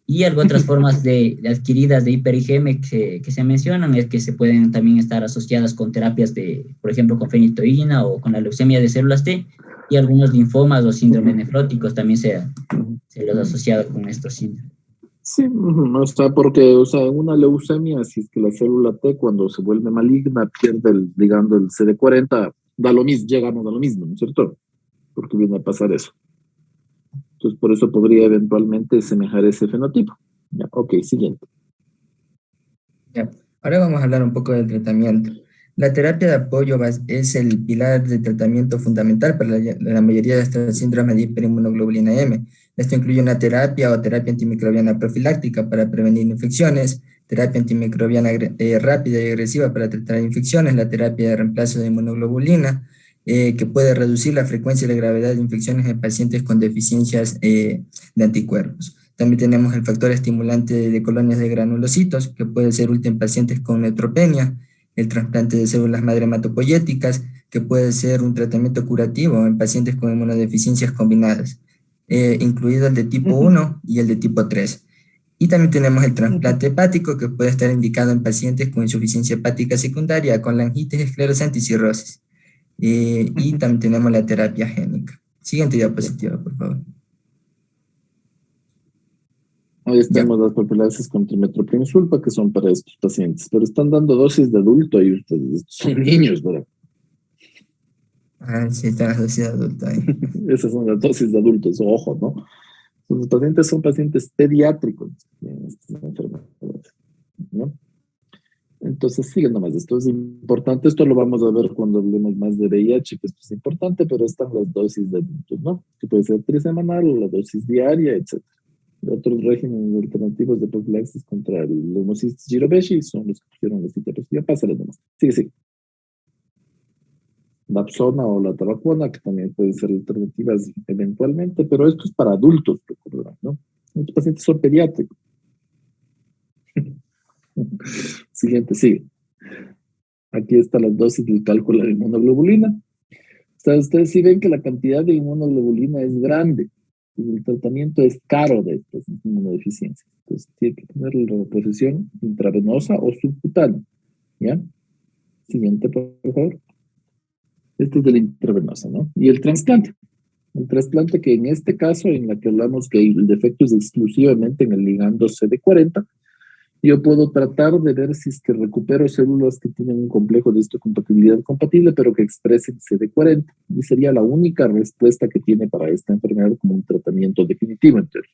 Y otras formas adquiridas de hiper-IgM que se mencionan es que se pueden también estar asociadas con terapias por ejemplo, con fenitoína o con la leucemia de células T, y algunos linfomas o síndromes nefróticos también se los ha asociado con estos síndromes. Sí, o sea, porque, o sea, en una leucemia, si es que la célula T cuando se vuelve maligna pierde el CD40, da lo mismo, llegamos a lo mismo, ¿no es cierto? Porque viene a pasar eso. Entonces, por eso podría eventualmente semejar ese fenotipo. Ya, ok, siguiente. Ya. Ahora vamos a hablar un poco del tratamiento. La terapia de apoyo es el pilar de tratamiento fundamental para la mayoría de estos síndromes de hiperinmunoglobulina M. Esto incluye una terapia o terapia antimicrobiana profiláctica para prevenir infecciones, terapia antimicrobiana rápida y agresiva para tratar infecciones, la terapia de reemplazo de inmunoglobulina, que puede reducir la frecuencia y la gravedad de infecciones en pacientes con deficiencias de anticuerpos. También tenemos el factor estimulante de colonias de granulocitos, que puede ser útil en pacientes con neutropenia, el trasplante de células madre hematopoyéticas, que puede ser un tratamiento curativo en pacientes con inmunodeficiencias combinadas, incluido el de tipo 1 y el de tipo 3. Y también tenemos el trasplante hepático, que puede estar indicado en pacientes con insuficiencia hepática secundaria, con laringitis esclerosante y cirrosis. Y también tenemos la terapia génica. Siguiente diapositiva, por favor. Ahí estamos las profilaxis con trimethoprim sulfa, que son para estos pacientes, pero están dando dosis de adulto y ustedes son niños, ¿verdad? Ah, sí, está la dosis de adulto ahí. Esas son las dosis de adultos, ojo, ¿no? Los pacientes son pacientes pediátricos en estas enfermedades, ¿no? Entonces, sigue nomás, esto es importante, esto lo vamos a ver cuando hablemos más de VIH, que esto es importante, pero están las dosis de adultos, ¿no? Que puede ser trisemanal o la dosis diaria, etc. Otros regímenes alternativos de profilaxis contra el Pneumocystis jirovecii son los que pusieron la cita, pues ya pásale nomás. Sigue. La Dapsona o la tabacona, que también pueden ser alternativas eventualmente, pero esto es para adultos, recordarán, ¿no? Estos pacientes son pediátricos. Siguiente, sigue. Aquí está la dosis del cálculo de inmunoglobulina. O sea, ustedes sí ven que la cantidad de inmunoglobulina es grande. El tratamiento es caro de estas inmunodeficiencias. Entonces, tiene que tener la reposición intravenosa o subcutánea. ¿Ya? Siguiente, por favor. Este es de la intravenosa, ¿no? Y el trasplante. El trasplante que en este caso, en la que hablamos que el defecto es exclusivamente en el ligando CD40, yo puedo tratar de ver si es que recupero células que tienen un complejo de histocompatibilidad compatible, pero que expresen CD40. Y sería la única respuesta que tiene para esta enfermedad como un tratamiento definitivo, en teoría.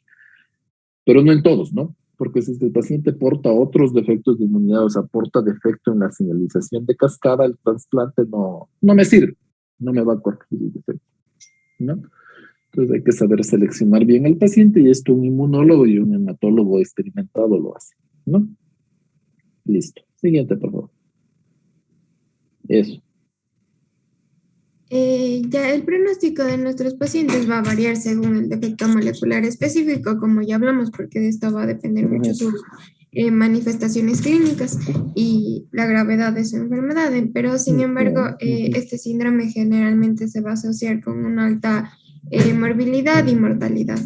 Pero no en todos, ¿no? Porque si el paciente porta otros defectos de inmunidad, o sea, porta defecto en la señalización de cascada, el trasplante no me sirve, no me va a corregir el defecto, ¿no? Entonces hay que saber seleccionar bien el paciente, y esto un inmunólogo y un hematólogo experimentado lo hace, ¿no? Listo. Siguiente, por favor. Eso. Ya el pronóstico de nuestros pacientes va a variar según el defecto molecular específico, como ya hablamos, porque de esto va a depender mucho sus manifestaciones clínicas y la gravedad de su enfermedad. Pero sin embargo, este síndrome generalmente se va a asociar con una alta morbilidad y mortalidad.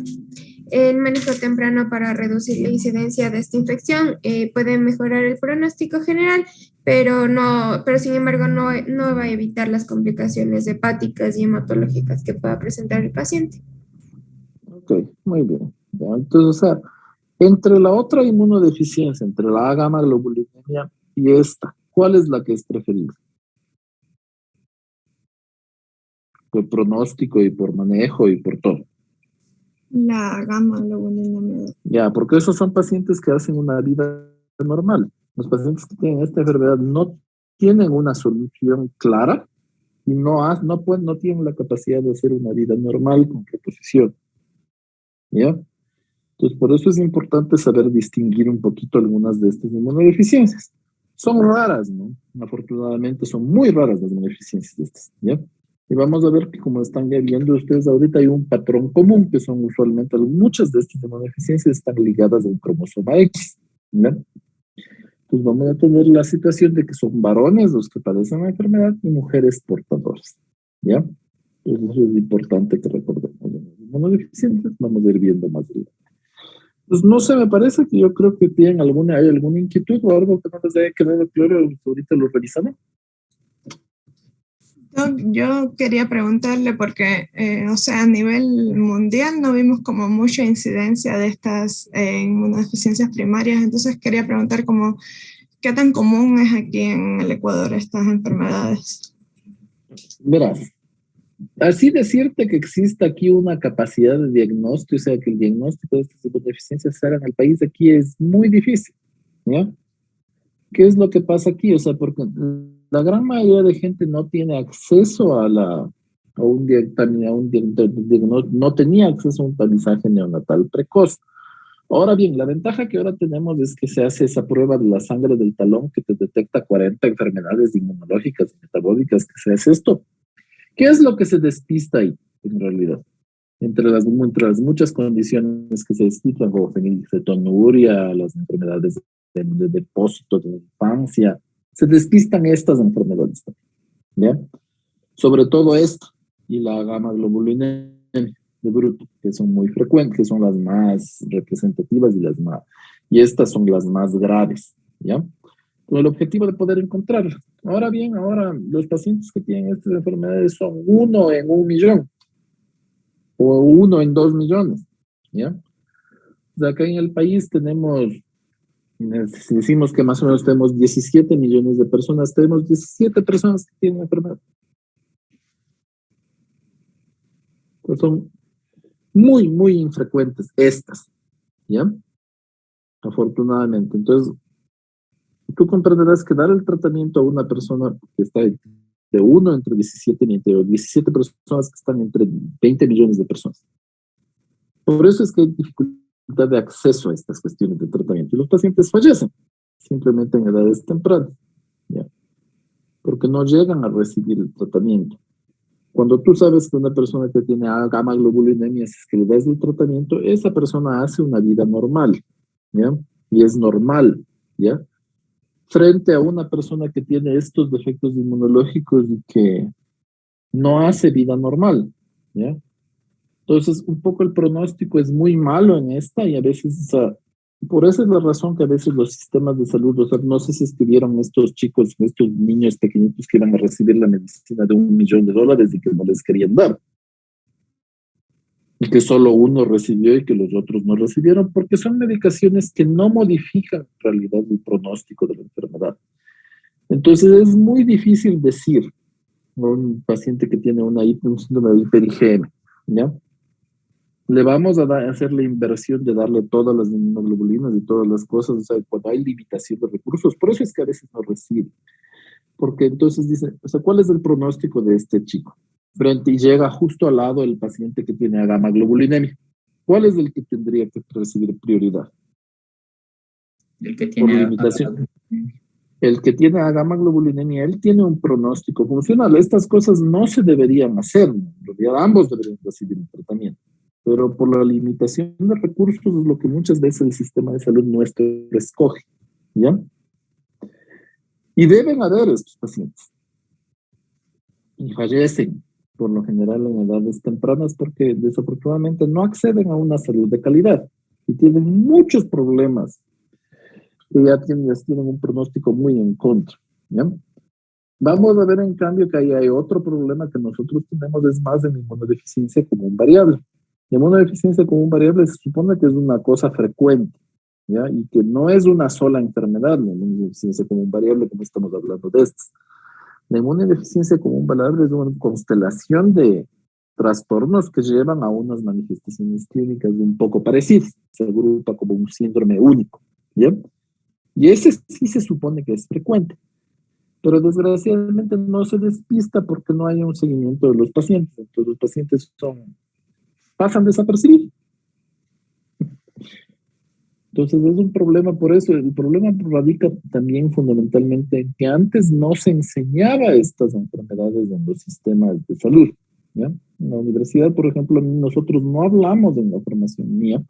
El manejo temprano para reducir la incidencia de esta infección puede mejorar el pronóstico general, pero sin embargo no va a evitar las complicaciones hepáticas y hematológicas que pueda presentar el paciente. Ok, muy bien. Ya, entonces, o sea, Entre la otra inmunodeficiencia, entre la A-gamma globulinemia y esta, ¿cuál es la que es preferible? Por pronóstico y por manejo y por todo. La gamma globulinemia. Ya, porque esos son pacientes que hacen una vida normal. Los pacientes que tienen esta enfermedad no tienen una solución clara y no tienen la capacidad de hacer una vida normal con reposición. ¿Ya? Entonces, por eso es importante saber distinguir un poquito algunas de estas inmunodeficiencias. Son raras, ¿no? Afortunadamente son muy raras las inmunodeficiencias de estas, ¿ya? Y vamos a ver que, como están ya viendo ustedes ahorita, hay un patrón común, que son usualmente muchas de estas inmunodeficiencias están ligadas a un cromosoma X, ¿ya? Pues vamos a tener la situación de que son varones los que padecen la enfermedad y mujeres portadoras, ¿ya? Entonces eso es importante que recordemos. Las inmunodeficiencias vamos a ir viendo más adelante. Pues no sé, me parece que yo creo que hay alguna inquietud o algo que no les haya quedado claro, ahorita lo revisaré. Yo quería preguntarle porque, o sea, a nivel mundial no vimos como mucha incidencia de estas inmunodeficiencias primarias, entonces quería preguntar como, ¿qué tan común es aquí en el Ecuador estas enfermedades? Verás, así decirte que existe aquí una capacidad de diagnóstico, o sea, que el diagnóstico de estas inmunodeficiencias se haga en el país aquí es muy difícil, ¿ya? ¿Qué es lo que pasa aquí? O sea, porque la gran mayoría de gente no tiene acceso no tenía acceso a un tamizaje neonatal precoz. Ahora bien, la ventaja que ahora tenemos es que se hace esa prueba de la sangre del talón que te detecta 40 enfermedades inmunológicas y metabólicas, que se hace esto. ¿Qué es lo que se despista ahí, en realidad? Entre las muchas condiciones que se despistan, como fenilcetonuria, las enfermedades de depósito de la infancia, se despistan estas enfermedades también, ¿ya? Sobre todo esta y la gamma globulinemia de Bruto, que son muy frecuentes, que son las más representativas y estas son las más graves, ¿ya? Con el objetivo de poder encontrarlas. Ahora bien, los pacientes que tienen estas enfermedades son 1 en 1 millón o 1 en 2 millones, ¿ya? O sea, acá en el país tenemos, si decimos que más o menos tenemos 17 millones de personas, tenemos 17 personas que tienen enfermedad. Pues son muy, muy infrecuentes estas, ¿ya? Afortunadamente. Entonces, tú comprenderás que dar el tratamiento a una persona que está de 1 entre 17 personas que están entre 20 millones de personas. Por eso es que hay dificultad de acceso a estas cuestiones de tratamiento. Y los pacientes fallecen simplemente en edades tempranas, ¿ya? Porque no llegan a recibir el tratamiento. Cuando tú sabes que una persona que tiene gamma globulinemia, si es que le das el tratamiento, esa persona hace una vida normal, ¿ya? Y es normal, ¿ya? Frente a una persona que tiene estos defectos inmunológicos y que no hace vida normal, ¿ya? Entonces, un poco el pronóstico es muy malo en esta y a veces, o sea, por esa es la razón que a veces los sistemas de salud, o sea, no sé si estuvieron estos chicos, estos niños pequeñitos que iban a recibir la medicina de $1 millón y que no les querían dar. Y que solo uno recibió y que los otros no recibieron, porque son medicaciones que no modifican en realidad el pronóstico de la enfermedad. Entonces es muy difícil decir a un paciente que tiene un síndrome de hiper-IgM, ¿ya? Le vamos a hacer la inversión de darle todas las inmunoglobulinas y todas las cosas, o sea, cuando hay limitación de recursos, por eso es que a veces no recibe. Porque entonces dice, o sea, ¿cuál es el pronóstico de este chico? Y llega justo al lado el paciente que tiene gamma globulinemia. ¿Cuál es el que tendría que recibir prioridad? El que tiene por limitación. El que tiene gamma globulinemia, él tiene un pronóstico funcional. Estas cosas no se deberían hacer. En realidad, ambos deberían recibir un tratamiento. Pero por la limitación de recursos es lo que muchas veces el sistema de salud nuestro escoge, ¿ya? Y deben haber estos pacientes. Y fallecen, por lo general, en edades tempranas porque desafortunadamente no acceden a una salud de calidad y tienen muchos problemas que ya tienen un pronóstico muy en contra, ¿ya? Vamos a ver, en cambio, que ahí hay otro problema que nosotros tenemos, es más en inmunodeficiencia común variable. La inmunodeficiencia común variable se supone que es una cosa frecuente, ¿ya? Y que no es una sola enfermedad, la inmunodeficiencia común variable, como estamos hablando de estas. La inmunodeficiencia común variable es una constelación de trastornos que llevan a unas manifestaciones clínicas un poco parecidas. Se agrupa como un síndrome único, ¿ya? Y ese sí se supone que es frecuente, pero desgraciadamente no se despista porque no hay un seguimiento de los pacientes. Entonces los pacientes pasan desapercibidos. Entonces es un problema por eso. El problema radica también fundamentalmente en que antes no se enseñaba estas enfermedades en los sistemas de salud, ¿ya? En la universidad, por ejemplo, nosotros no hablamos en la formación mía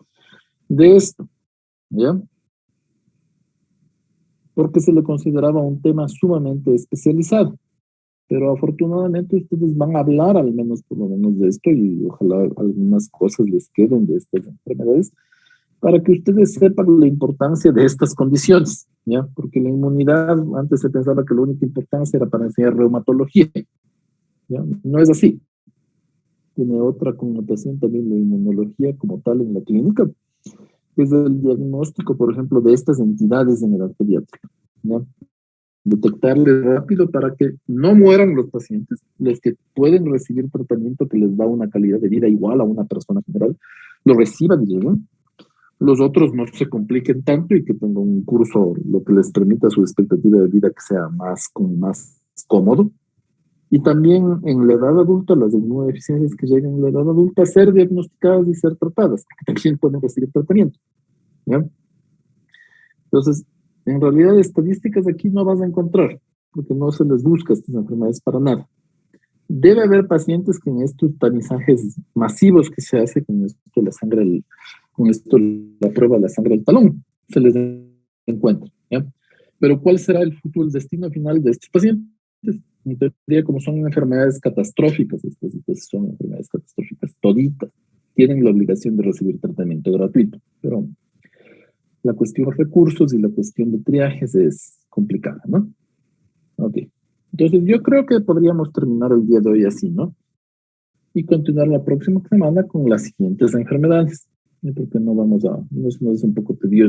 de esto, ¿ya? Porque se le consideraba un tema sumamente especializado. Pero afortunadamente ustedes van a hablar al menos por lo menos de esto y ojalá algunas cosas les queden de estas enfermedades para que ustedes sepan la importancia de estas condiciones, ¿ya? Porque la inmunidad, antes se pensaba que la única importancia era para enseñar reumatología, ¿ya? No es así. Tiene otra connotación también la inmunología como tal en la clínica, que es el diagnóstico, por ejemplo, de estas entidades en edad pediátrica, ¿ya? Detectarles rápido para que no mueran los pacientes, los que pueden recibir tratamiento que les da una calidad de vida igual a una persona general, lo reciban y lleguen. Los otros no se compliquen tanto y que tengan un curso, lo que les permita su expectativa de vida que sea más cómodo. Y también en la edad adulta, las inmunodeficiencias que lleguen en la edad adulta, ser diagnosticadas y ser tratadas, porque también pueden recibir tratamiento, ¿ya? Entonces, en realidad, estadísticas aquí no vas a encontrar, porque no se les busca estas enfermedades para nada. Debe haber pacientes que en estos tamizajes masivos que se hace con esto la sangre, con esto la prueba de la sangre del talón, se les encuentra, ¿ya? Pero ¿cuál será el futuro, el destino final de estos pacientes? En teoría, como son enfermedades catastróficas, estas son enfermedades catastróficas toditas, tienen la obligación de recibir tratamiento gratuito, pero la cuestión de recursos y la cuestión de triajes es complicada, ¿no? Ok. Entonces yo creo que podríamos terminar el día de hoy así, ¿no? Y continuar la próxima semana con las siguientes enfermedades. Porque no vamos a, no es un poco tedioso.